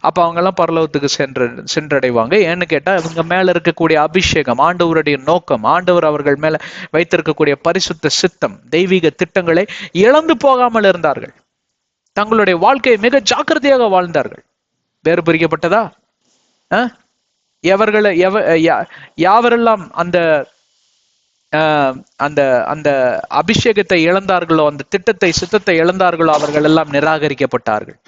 அப்ப அவங்க எல்லாம் பரலோகத்துக்கு சென்றடைவாங்க. ஏன்னு கேட்டா இவங்க மேல இருக்கக்கூடிய அபிஷேகம், ஆண்டவருடைய நோக்கம், ஆண்டவர் அவர்கள் மேல வைத்திருக்கக்கூடிய பரிசுத்த சித்தம், தெய்வீக திட்டங்களை இழந்து போகாமல் இருந்தார்கள். தங்களுடைய வாழ்க்கையை மிக ஜாக்கிரதையாக வாழ்ந்தார்கள். வேறு பிரிக்கப்பட்டதா? யாவரெல்லாம் அந்த அந்த அந்த அபிஷேகத்தை இழந்தார்களோ, அந்த திட்டத்தை சித்தத்தை இழந்தார்களோ, அவர்கள் எல்லாம் நிராகரிக்கப்பட்டார்கள்.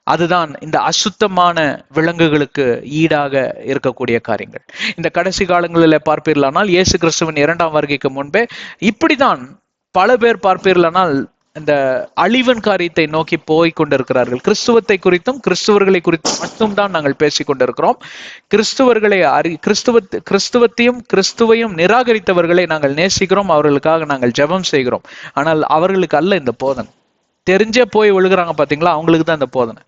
அதுதான் இந்த அசுத்தமான விலங்குகளுக்கு ஈடாக இருக்கக்கூடிய காரியங்கள். இந்த கடைசி காலங்களில் பார்ப்பீர்களானால், இயேசு கிறிஸ்துவின் 2ஆம் வருகைக்கு முன்பே இப்படிதான் பல பேர் பார்ப்பீர்களானால் இந்த அழிவன் காரியத்தை நோக்கி போய் கொண்டிருக்கிறார்கள். கிறிஸ்துவத்தை குறித்தும் கிறிஸ்துவர்களை குறித்தும் மட்டும் தான் நாங்கள் பேசிக் கொண்டிருக்கிறோம். கிறிஸ்துவர்களை கிறிஸ்துவத்தையும் கிறிஸ்துவையும் நிராகரித்தவர்களை நாங்கள் நேசிக்கிறோம், அவர்களுக்காக நாங்கள் ஜெபம் செய்கிறோம். ஆனால் அவர்களுக்கு அல்ல இந்த போதனை. தெரிஞ்சே போய் விழுகிறாங்க பாத்தீங்களா, அவங்களுக்கு தான் இந்த போதனை.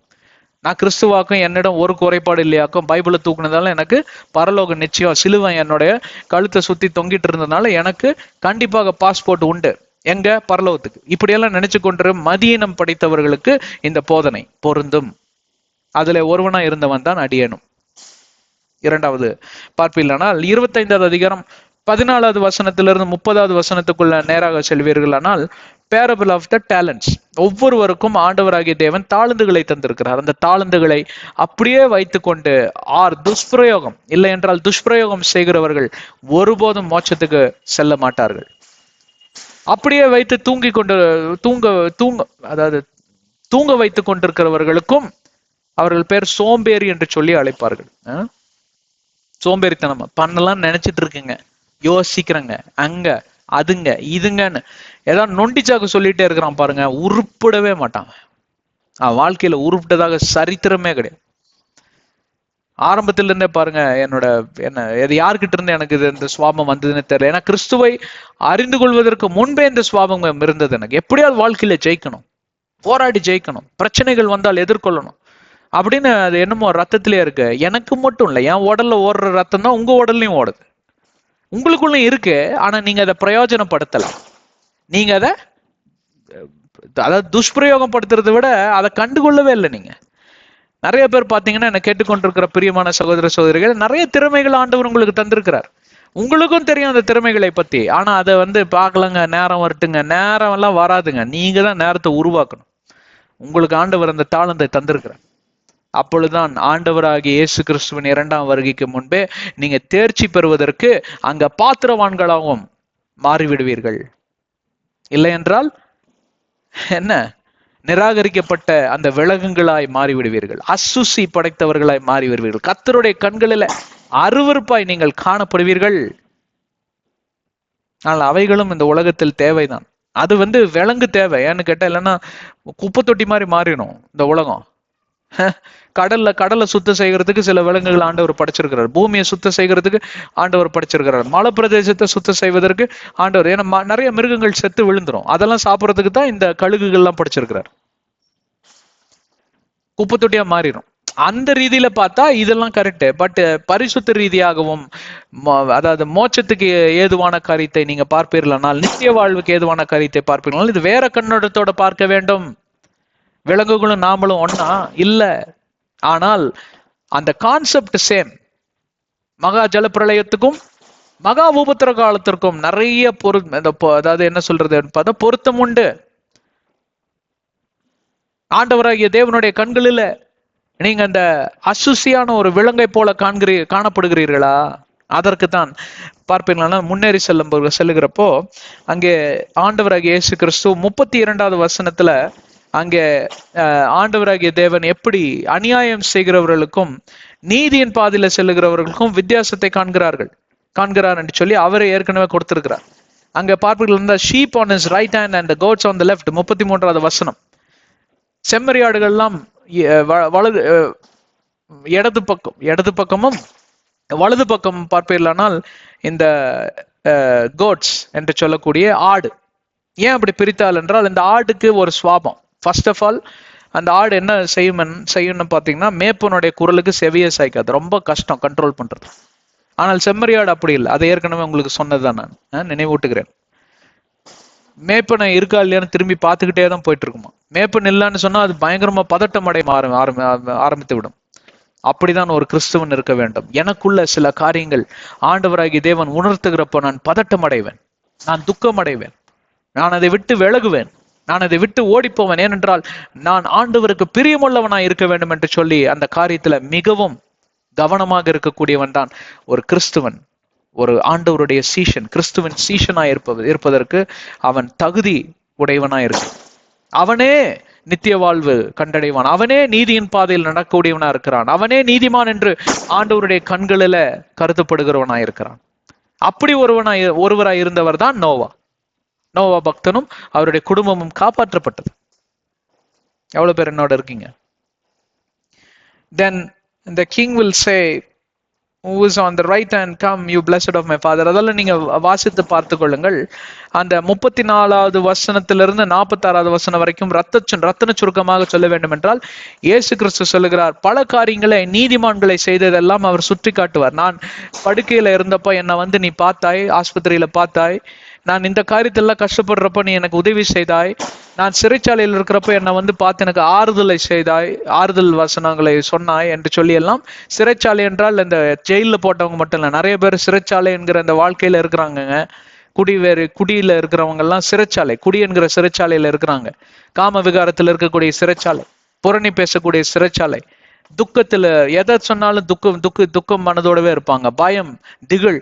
நான் கிறிஸ்துவாக்கும் என்னிடம் ஒரு குறைபாடு இல்லையாக்கும், பைபிளை தூக்குனதால எனக்கு பரலோக நிச்சயம், சிலுவை என்னுடைய கழுத்தை சுத்தி தொங்கிட்டு இருந்ததுனால எனக்கு கண்டிப்பாக பாஸ்போர்ட் உண்டு எங்க பரலோகத்துக்கு, இப்படியெல்லாம் நினைச்சு கொண்டு மதியினம் படைத்தவர்களுக்கு இந்த போதனை பொருந்தும். அதுல ஒருவனா இருந்தவன் தான் அடியேனும். 2வது பார்ப்பீர்களானால் 25வது அதிகாரம் 14வது வசனத்திலிருந்து 30வது வசனத்துக்குள்ள நேராக செல்வீர்களானால், பேரபிள் ஆஃப் த டேலண்ட்ஸ். ஒவ்வொருவருக்கும் ஆண்டவராகிய தேவன் தாளந்துகளை தந்திருக்கிறார். அந்த தாளந்துகளை அப்படியே வைத்துக்கொண்டு துஷ்பிரயோகம் இல்லை என்றால் துஷ்பிரயோகம் செய்கிறவர்கள் ஒருபோதும் மோட்சத்துக்கு செல்ல மாட்டார்கள். அப்படியே வைத்து தூங்க வைத்துக் கொண்டிருக்கிறவர்களுக்கும் அவர்கள் பேர் சோம்பேறி என்று சொல்லி அழைப்பார்கள். சோம்பேறித்தனமா பண்ணலாம் நினைச்சிட்டு இருக்குங்க, யோசிக்கிறங்க, அங்க அதுங்க இதுங்கன்னு ஏதாவது நொண்டிச்சாக்கு சொல்லிட்டே இருக்கிறான் பாருங்க, உருப்பிடவே மாட்டான். வாழ்க்கையில உருப்பிட்டதாக சரித்திரமே கிடையாது. ஆரம்பத்தில இருந்தே பாருங்க, எது யாருக்கிட்ட இருந்து எனக்கு இந்த சுவாபம் வந்ததுன்னு தெரியல. ஏன்னா கிறிஸ்துவை அறிந்து கொள்வதற்கு முன்பே இந்த சுவாபம் இருந்தது எனக்கு. எப்படியாவது வாழ்க்கையில ஜெயிக்கணும், போராடி ஜெயிக்கணும், பிரச்சனைகள் வந்தால் எதிர்கொள்ளணும் அப்படின்னு அது என்னமோ ரத்தத்திலே இருக்கு. எனக்கு மட்டும் இல்லை, என் உடல்ல ஓடுற ரத்தம் தான் உங்க உடல்லையும் ஓடுது, உங்களுக்குள்ள இருக்கு. ஆனா நீங்க அதை பிரயோஜனப்படுத்தலாம். நீங்க அதாவது துஷ்பிரயோகம் படுத்துறதை விட அதை கண்டுகொள்ளவே இல்லை. நீங்க நிறைய பேர் பாத்தீங்கன்னா, என்ன கேட்டுக்கொண்டிருக்கிற பிரியமான சகோதர சகோதரிகள், நிறைய திறமைகள் ஆண்டவர் உங்களுக்கு தந்திருக்கிறார். உங்களுக்கும் தெரியும் அந்த திறமைகளை பத்தி. ஆனா அதை பார்க்கலங்க, நேரம் வரட்டுங்க. நேரம் எல்லாம் வராதுங்க, நீங்க தான் நேரத்தை உருவாக்கணும். உங்களுக்கு ஆண்டவர் அந்த தாளந்தை தந்திருக்கிறார். அப்பொழுதுதான் ஆண்டவராகிய இயேசு கிறிஸ்துவின் 2ஆம் வருகைக்கு முன்பே நீங்க தேர்ச்சி பெறுவதற்கு அங்க பாத்திரவான்களாகவும் மாறிவிடுவீர்கள். இல்லை என்றால் என்ன? நிராகரிக்கப்பட்ட அந்த விலங்குகளாய் மாறிவிடுவீர்கள், அசுசி படைத்தவர்களாய் மாறி வருவீர்கள். கர்த்தருடைய கண்களில் அருவருப்பாய் நீங்கள் காணப்படுவீர்கள். ஆனால் அவைகளும் இந்த உலகத்தில் தேவைதான். அது விலங்கு தேவை. ஏன்னு கேட்டா, இல்லைன்னா குப்பை தொட்டி மாதிரி மாறிடும் இந்த உலகம். கடலை சுத்தம் செய்யறதுக்கு சில விலங்குகள் ஆண்டவர் படைச்சிருக்கிறார். பூமியை சுத்தம் செய்யறதுக்கு ஆண்டவர் படைச்சிருக்கிறார். மலை பிரதேசத்தை சுத்தம் செய்வதற்கு ஆண்டவர், ஏன்னா நிறைய மிருகங்கள் செத்து விழுந்துரும், அதெல்லாம் சாப்பிட்றதுக்கு தான் இந்த கழுகுகள்லாம் படைச்சிருக்கிறார். குப்பை தொட்டியா மாறிடும். அந்த ரீதியில பார்த்தா இதெல்லாம் கரெக்ட். பட் பரிசுத்த ரீதியாகவும், அதாவது மோட்சத்துக்கு ஏதுவான காரியத்தை நீங்க பார்ப்பீர்களானால், நித்திய வாழ்வுக்கு ஏதுவான காரியத்தை பார்ப்பீர்களானால், இது வேற கண்ணோட்டத்தோட பார்க்க வேண்டும். விலங்குகளும் நாமளும் ஒன்னா இல்ல. ஆனால் அந்த கான்செப்ட் சேம். மகா ஜல பிரளயத்துக்கும் மகா உபத்திர காலத்திற்கும் நிறைய அதாவது என்ன சொல்றது பார்த்தா பொருத்தம் உண்டு. ஆண்டவராகிய தேவனுடைய கண்களில் நீங்க அந்த அசுசியான ஒரு விலங்கை போல காணப்படுகிறீர்களா? அதற்குத்தான் பார்ப்பீங்களா, முன்னேறி செல்லுகிறப்போ அங்கே ஆண்டவராகிய இயேசு கிறிஸ்து 32வது வசனத்துல அங்கே ஆண்டவராகிய தேவன் எப்படி அநியாயம் செய்கிறவர்களுக்கும் நீதியின் பாதையில செல்லுகிறவர்களுக்கும் வித்தியாசத்தை காண்கிறார் என்று சொல்லி அவரை ஏற்கனவே கொடுத்திருக்கிறார். அங்க பார்ப்பீர்கள், sheep on his right hand and goats on the left, 33வது வசனம். செம்மறியாடுகள்லாம் வலது இடது பக்கமும் வலது பக்கம் பார்ப்பீர்களானால் இந்த கோட்ஸ் என்று சொல்லக்கூடிய ஆடு. ஏன் அப்படி பிரித்தால் என்றால், இந்த ஆடுக்கு ஒரு சுவாபம். ஃபர்ஸ்ட் ஆஃப் ஆல், அந்த ஆடு என்ன செய்யணும்னு பார்த்தீங்கன்னா, மேப்பனுடைய குரலுக்கு செவிய சாய்க்காது, ரொம்ப கஷ்டம் கண்ட்ரோல் பண்றது. ஆனால் செம்மறியாடு அப்படி இல்லை. அதை ஏற்கனவே உங்களுக்கு சொன்னதுதான், நான் நினைவூட்டுகிறேன். மேப்பனை இருக்கா இல்லையான்னு திரும்பி பார்த்துக்கிட்டே தான் போயிட்டு இருக்குமா. மேப்பன் இல்லைன்னு சொன்னா அது பயங்கரமா பதட்டம் அடைய ஆரம்பித்து விடும். அப்படிதான் ஒரு கிறிஸ்துவன் இருக்க வேண்டும். எனக்குள்ள சில காரியங்கள் ஆண்டவராகிய தேவன் உணர்த்துகிறப்போ நான் பதட்டம் அடைவேன், நான் துக்கம் அடைவேன், நான் அதை விட்டு விலகுவேன், நான் அதை விட்டு ஓடிப்போவேன். ஏனென்றால் நான் ஆண்டவருக்கு பிரியமுள்ளவனாய் இருக்க வேண்டும் என்று சொல்லி அந்த காரியத்துல மிகவும் கவனமாக இருக்கக்கூடியவன் தான் ஒரு கிறிஸ்துவன், ஒரு ஆண்டவருடைய சீஷன். கிறிஸ்துவின் சீஷனாய் இருப்பதற்கு அவன் தகுதி உடையவனாய் இருக்கு. அவனே நித்திய வாழ்வு கண்டடைவான், அவனே நீதியின் பாதையில் நடக்கக்கூடியவனா இருக்கிறான், அவனே நீதிமான் என்று ஆண்டவருடைய கண்களில கருதப்படுகிறவனாய் இருக்கிறான். அப்படி ஒருவராய் இருந்தவர் தான் நோவா பக்தனும் அவருடைய குடும்பமும் காப்பாற்றப்பட்டது. எவ்வளவு பேர் என்னோட இருக்கீங்க? Then the king will say, who is on the right hand, come you blessed of my father. அதெல்லாம் நீங்க வாசித்து பார்த்து கொள்ளுங்கள். அந்த 34வது வசனத்திலிருந்து 46வது வசனம் வரைக்கும் ரத்தன சுருக்கமாக சொல்ல வேண்டும் என்றால், இயேசு கிறிஸ்து சொல்லுகிறார், பல காரியங்களை நீதிமான்களை செய்ததெல்லாம் அவர் சுற்றி காட்டுவார். நான் படுக்கையில இருந்தப்ப என்னை நீ பார்த்தாய், ஆஸ்பத்திரியில பார்த்தாய், நான் இந்த காரியத்தெல்லாம் கஷ்டப்படுறப்ப நீ எனக்கு உதவி செய்தாய், நான் சிறைச்சாலையில் இருக்கிறப்ப என்னை பார்த்து எனக்கு ஆறுதலை செய்தாய், ஆறுதல் வசனங்களை சொன்னாய் என்று சொல்லி எல்லாம். சிறைச்சாலை என்றால் இந்த ஜெயிலில் போட்டவங்க மட்டும் இல்லை, நிறைய பேர் சிறைச்சாலை என்கிற அந்த வாழ்க்கையில இருக்கிறாங்கங்க. குடியில இருக்கிறவங்க எல்லாம் சிறைச்சாலை, குடி என்கிற சிறைச்சாலையில இருக்கிறாங்க. காம விகாரத்தில் இருக்கக்கூடிய சிறைச்சாலை, புரணி பேசக்கூடிய சிறைச்சாலை, துக்கத்துல எதை சொன்னாலும் துக்கம் மனதோடவே இருப்பாங்க, பயம், திகில்,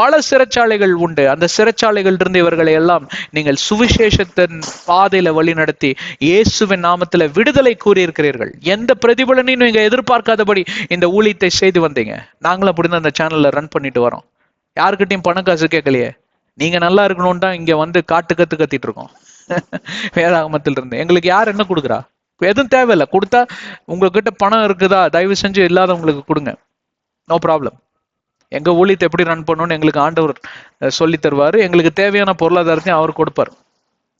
பல சிறைச்சாலைகள் உண்டு. அந்த சிறைச்சாலைகள் இருந்து இவர்களை எல்லாம் நீங்கள் சுவிசேஷத்தின் பாதையில வழி நடத்தி இயேசுவின் நாமத்துல விடுதலை கூறியிருக்கிறீர்கள். எந்த பிரதிபலனையும் நீங்க எதிர்பார்க்காதபடி இந்த ஊழியத்தை செய்து வந்தீங்க. நாங்களும் அப்படிதான் அந்த சேனல்ல ரன் பண்ணிட்டு வரோம். யாருக்கிட்டையும் பணம் காசு கேட்கலையே. நீங்க நல்லா இருக்கணும்னு தான் இங்க காட்டு கத்திட்டு இருக்கோம். வேதாகமத்தில் இருந்து எங்களுக்கு யார் என்ன கொடுக்குறா? எதுவும் தேவையில்லை. கொடுத்தா உங்ககிட்ட பணம் இருக்குதா, தயவு செஞ்சு இல்லாதவங்களுக்கு கொடுங்க, நோ ப்ராப்ளம். எங்க ஊழியத்தை எப்படி ரன் பண்ணணும்னு எங்களுக்கு ஆண்டவர் சொல்லி தருவாரு. எங்களுக்கு தேவையான பொருளாதாரத்தையும் அவர் கொடுப்பார்.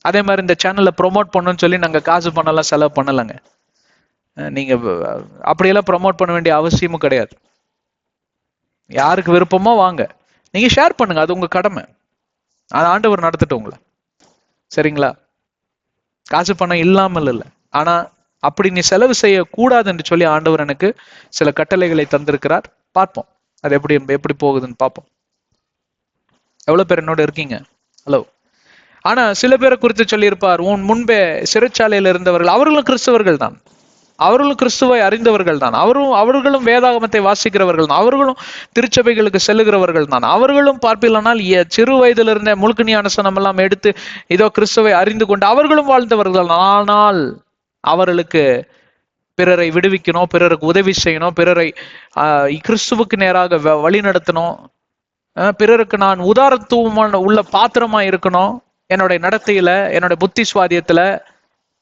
அதே மாதிரி இந்த சேனல்ல ப்ரொமோட் பண்ணணும்னு சொல்லி நாங்க காசு பண்ணலாம், செலவு பண்ணலைங்க. நீங்க அப்படியெல்லாம் ப்ரொமோட் பண்ண வேண்டிய அவசியமும் கிடையாது. யாருக்கு விருப்பமோ வாங்க, நீங்க ஷேர் பண்ணுங்க, அது உங்க கடமை. அது ஆண்டவர் நடத்தட்டும் உங்களை, சரிங்களா? காசு பணம் இல்லாமல் இல்லை, ஆனா அப்படி நீ செலவு செய்ய கூடாது என்று சொல்லி ஆண்டவர் எனக்கு சில கட்டளைகளை தந்திருக்கிறார். பார்ப்போம் அது எப்படி போகுதுன்னு பார்ப்போம். எவ்வளவு பேர் என்னோட இருக்கீங்க? ஹலோ. ஆனா சில பேரை குறித்து சொல்லியிருப்பார், உன் முன்பே சிறைச்சாலையில இருந்தவர்கள், அவர்களும் கிறிஸ்தவர்கள் தான், அவர்களும் கிறிஸ்துவை அறிந்தவர்கள் தான், அவர்களும் வேதாகமத்தை வாசிக்கிறவர்கள் தான், அவர்களும் திருச்சபைகளுக்கு செல்லுகிறவர்கள் தான், அவர்களும் பார்ப்பில்லைனால் சிறு வயதிலிருந்த முழுக்க ஞானஸ்நானம் எல்லாம் எடுத்து இதோ கிறிஸ்துவை அறிந்து கொண்டு அவர்களும் வாழ்ந்தவர்கள். ஆனால் அவர்களுக்கு பிறரை விடுவிக்கணும், பிறருக்கு உதவி செய்யணும், பிறரை கிறிஸ்துவுக்கு நேராக வழி நடத்தணும், பிறருக்கு நான் உதாரணத்துவமான உள்ள பாத்திரமா இருக்கணும். என்னுடைய நடத்தையில, என்னுடைய புத்தி சுவாதியத்துல,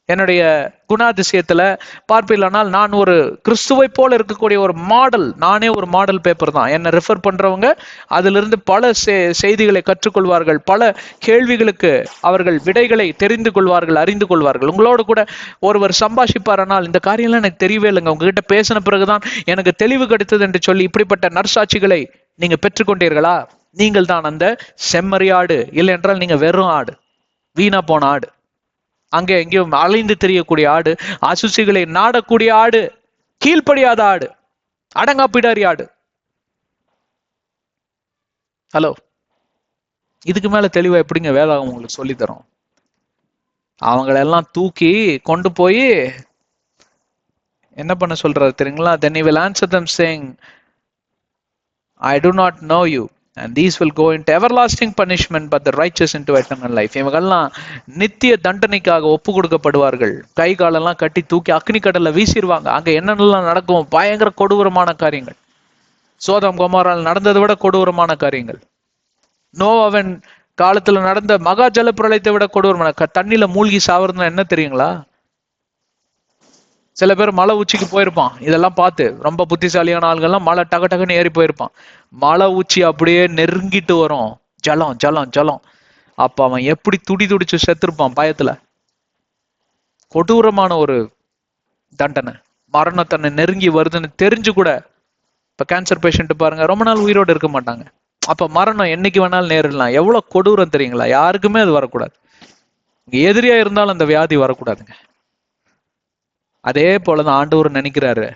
என்னுடைய குணாதிசயத்துல பார்ப்பில்லைனால் நான் ஒரு கிறிஸ்துவை போல இருக்கக்கூடிய ஒரு மாடல். நானே ஒரு மாடல் பேப்பர் தான். என்னை ரெஃபர் பண்றவங்க அதிலிருந்து பல செய்திகளை கற்றுக்கொள்வார்கள், பல கேள்விகளுக்கு அவர்கள் விடைகளை தெரிந்து கொள்வார்கள், அறிந்து கொள்வார்கள். உங்களோட கூட ஒருவர் சம்பாஷிப்பாரானால், இந்த காரியம்லாம் எனக்கு தெரியவே இல்லைங்க, உங்ககிட்ட பேசின பிறகுதான் எனக்கு தெளிவு கிடைத்தது என்று சொல்லி இப்படிப்பட்ட நற்சாட்சிகளை நீங்க பெற்றுக்கொண்டீர்களா? நீங்கள் தான் அந்த செம்மறியாடு. இல்லை என்றால் நீங்க வெறும் ஆடு, வீணா போன ஆடு, அங்கே எங்கேயும் அலைந்து தெரியக்கூடிய ஆடு, அசுசிகளை நாடக்கூடிய ஆடு, கீழ்ப்படியாத ஆடு, அடங்காப்பிடாரி ஆடு. ஹலோ. இதுக்கு மேல தெளிவா எப்படிங்க வேதாகம் உங்களுக்கு சொல்லி தரும்? அவங்களெல்லாம் தூக்கி கொண்டு போய் என்ன பண்ண சொல்றாரு தெரியுங்களா? then he will answer them saying, I do not know you, and these will go into everlasting punishment, but the righteous into eternal life. இவங்கெல்லாம் நித்திய தண்டனைக்காக ஒப்பு கொடுக்கப்படுவார்கள். கை காலெல்லாம் கட்டி தூக்கி அக்னி கடல்ல வீசிடுவாங்க. அங்க என்னென்னலாம் நடக்கும், பயங்கர கொடூரமான காரியங்கள். சோதம் கொமோரால் நடந்ததை விட கொடூரமான காரியங்கள். நோவாவின் காலத்துல நடந்த மகா ஜல பிரளயத்தை விட கொடூரமான, தண்ணியில மூழ்கி சாவறதுன்னா என்ன தெரியுங்களா? சில பேர் மலை உச்சிக்கு போயிருப்பான், இதெல்லாம் பார்த்து ரொம்ப புத்திசாலியான ஆள்கள்லாம் மலை டக டக்குன்னு ஏறி போயிருப்பான். மலை உச்சி அப்படியே நெருங்கிட்டு வரும், ஜலம் ஜலம் ஜலம். அப்ப அவன் எப்படி துடி துடிச்சு செத்துருப்பான் பயத்துல. கொடூரமான ஒரு தண்டனை, மரணம் தன்னை நெருங்கி வருதுன்னு தெரிஞ்சு கூட. இப்ப கேன்சர் பேஷண்ட் பாருங்க, ரொம்ப நாள் உயிரோடு இருக்க மாட்டாங்க. அப்ப மரணம் என்னைக்கு வேணாலும் நேரிடலாம். எவ்வளவு கொடூரம் தெரியுங்களா? யாருக்குமே அது வரக்கூடாது. எதிரியா இருந்தாலும் அந்த வியாதி வரக்கூடாதுங்க. அதே போலதான் ஆண்டவர் நினைக்கிறாரு,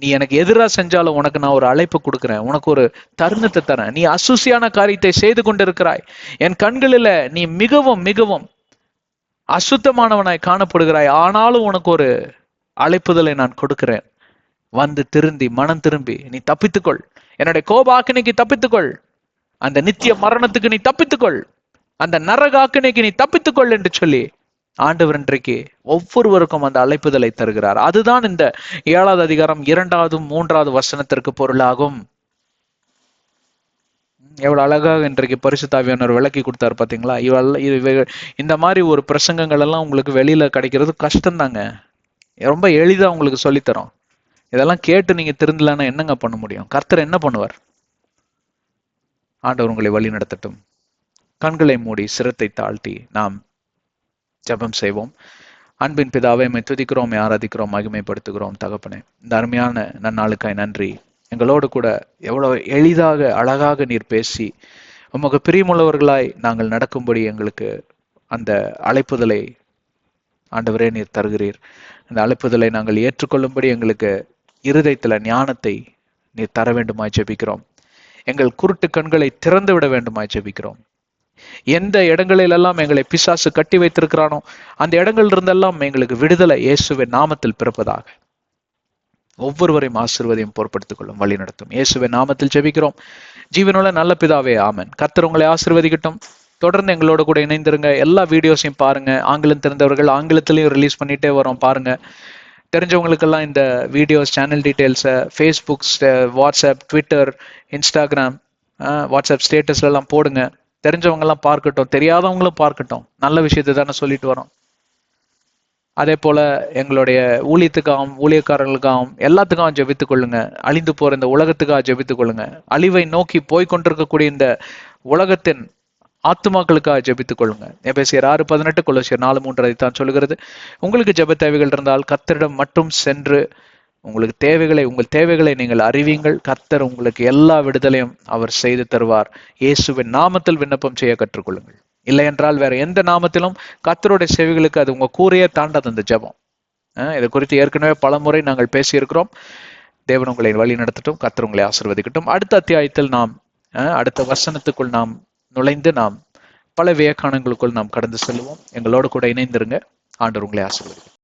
நீ எனக்கு எதிராக செஞ்சாலும் உனக்கு நான் ஒரு அழைப்பு கொடுக்குறேன், உனக்கு ஒரு தருணத்தை தரேன். நீ அசுசியான காரியத்தை செய்து கொண்டிருக்கிறாய், என் கண்களில நீ மிகவும் மிகவும் அசுத்தமானவனாய் காணப்படுகிறாய், ஆனாலும் உனக்கு ஒரு அழைப்புதலை நான் கொடுக்கிறேன். வந்து திருந்தி மனம் திரும்பி நீ தப்பித்துக்கொள், என்னுடைய கோபாக்கினைக்கு தப்பித்துக்கொள், அந்த நித்திய மரணத்துக்கு நீ தப்பித்துக்கொள், அந்த நரகாக்கினைக்கு நீ தப்பித்துக்கொள் என்று சொல்லி ஆண்டவர் இன்றைக்கு ஒவ்வொருவருக்கும் அந்த அழைப்புதலை தருகிறார். அதுதான் இந்த 7வது அதிகாரம் 2வது 3வது வசனத்திற்கு பொருளாகும். எவ்வளவு அழகாக இன்றைக்கு பரிசுத்த ஆவியானவர் விளக்கி கொடுத்தாரு பாத்தீங்களா? இந்த மாதிரி ஒரு பிரசங்கங்கள் எல்லாம் உங்களுக்கு வெளியில கிடைக்கிறது கஷ்டம்தாங்க. ரொம்ப எளிதா உங்களுக்கு சொல்லித்தரோம். இதெல்லாம் கேட்டு நீங்க திருந்தலன்னா என்னங்க பண்ண முடியும்? கர்த்தர் என்ன பண்ணுவார்? ஆண்டவர் உங்களை வழி நடத்தட்டும். கண்களை மூடி சிரத்தை தாழ்த்தி நாம் ஜெபம் செய்வோம். அன்பின் பிதாவை உம்மை துதிக்கிறோம், ஆராதிக்கிறோம், மகிமைப்படுத்துகிறோம். தகப்பனே, இந்த அருமையான நன்னாளுக்காய் நன்றி. எங்களோடு கூட எவ்வளவு எளிதாக அழகாக நீர் பேசி உமக்கு பிரியமுள்ளவர்களாய் நாங்கள் நடக்கும்படி எங்களுக்கு அந்த அழைப்புதலை ஆண்டவரே நீர் தருகிறீர். அந்த அழைப்புதலை நாங்கள் ஏற்றுக்கொள்ளும்படி எங்களுக்கு இருதயத்துல ஞானத்தை நீர் தர வேண்டுமாய் ஜெபிக்கிறோம். எங்கள் குருட்டு கண்களை திறந்து விட வேண்டுமாய் ஜெபிக்கிறோம். எந்த இடங்களிலெல்லாம் எங்களை பிசாசு கட்டி வைத்திருக்கிறானோ அந்த இடங்கள் இருந்தெல்லாம் எங்களுக்கு விடுதலை இயேசுவின் நாமத்தில் பிறப்பதாக. ஒவ்வொருவரையும் ஆசீர்வதியும் பொறுப்படுத்திக் கொள்ளும், வழி நடத்தும். இயேசுவின் நாமத்தில் ஜெபிக்கிறோம் ஜீவனுள்ள நல்ல பிதாவே, ஆமென். கர்த்தர் உங்களை ஆசீர்வதிக்கட்டும். தொடர்ந்து எங்களோட கூட இணைந்திருங்க. எல்லா வீடியோஸையும் பாருங்க. ஆங்கிலம் தெரிந்தவர்கள் ஆங்கிலத்திலையும் ரிலீஸ் பண்ணிட்டே வரோம், பாருங்க. தெரிஞ்சவங்களுக்கெல்லாம் இந்த வீடியோஸ் சேனல் டீட்டெயில்ஸை Facebook, WhatsApp, Twitter, Instagram, WhatsApp ஸ்டேட்டஸ்ல எல்லாம் போடுங்க. தெரிஞ்சவங்க எல்லாம் பார்க்கட்டும், தெரியாதவங்களும் பார்க்கட்டும். நல்ல விஷயத்தை தானே சொல்லிட்டு வரோம். அதே போல எங்களுடைய ஊழியத்துக்காகவும் ஊழியக்காரர்களுக்காகவும் எல்லாத்துக்காகவும் ஜெபித்துக் கொள்ளுங்க. அழிந்து போற இந்த உலகத்துக்காக ஜெபித்துக் கொள்ளுங்க. அழிவை நோக்கி போய்கொண்டிருக்கக்கூடிய இந்த உலகத்தின் ஆத்துமாக்களுக்காக ஜெபித்துக் கொள்ளுங்க. எபேசியர் 6:18, கொலோசியர் 4:3 தான் சொல்லுகிறது. உங்களுக்கு ஜெப தேவைகள் இருந்தால் கர்த்தரிடம் மட்டும் சென்று உங்களுக்கு உங்கள் தேவைகளை நீங்கள் அறிவீங்கள். கர்த்தர் உங்களுக்கு எல்லா விடுதலையும் அவர் செய்து தருவார். இயேசுவின் நாமத்தில் விண்ணப்பம் செய்ய கற்றுக்கொள்ளுங்கள். இல்லை என்றால் வேற எந்த நாமத்திலும் கர்த்தருடைய செவிகளுக்கு அது உங்க கூரையே தாண்டாது அந்த ஜெபம். இதை குறித்து ஏற்கனவே பல முறை நாங்கள் பேசியிருக்கிறோம். தேவன் உங்களை வழி நடத்தட்டும். கர்த்தர் உங்களை ஆசீர்வதிக்கட்டும். அடுத்த அத்தியாயத்தில் நாம் அடுத்த வசனத்துக்குள் நாம் நுழைந்து நாம் பல வியக்கானங்களுக்குள் நாம் கடந்து செல்வோம். எங்களோடு கூட இணைந்திருங்க. ஆண்டவர் உங்களை ஆசீர்வதிக்கட்டும்.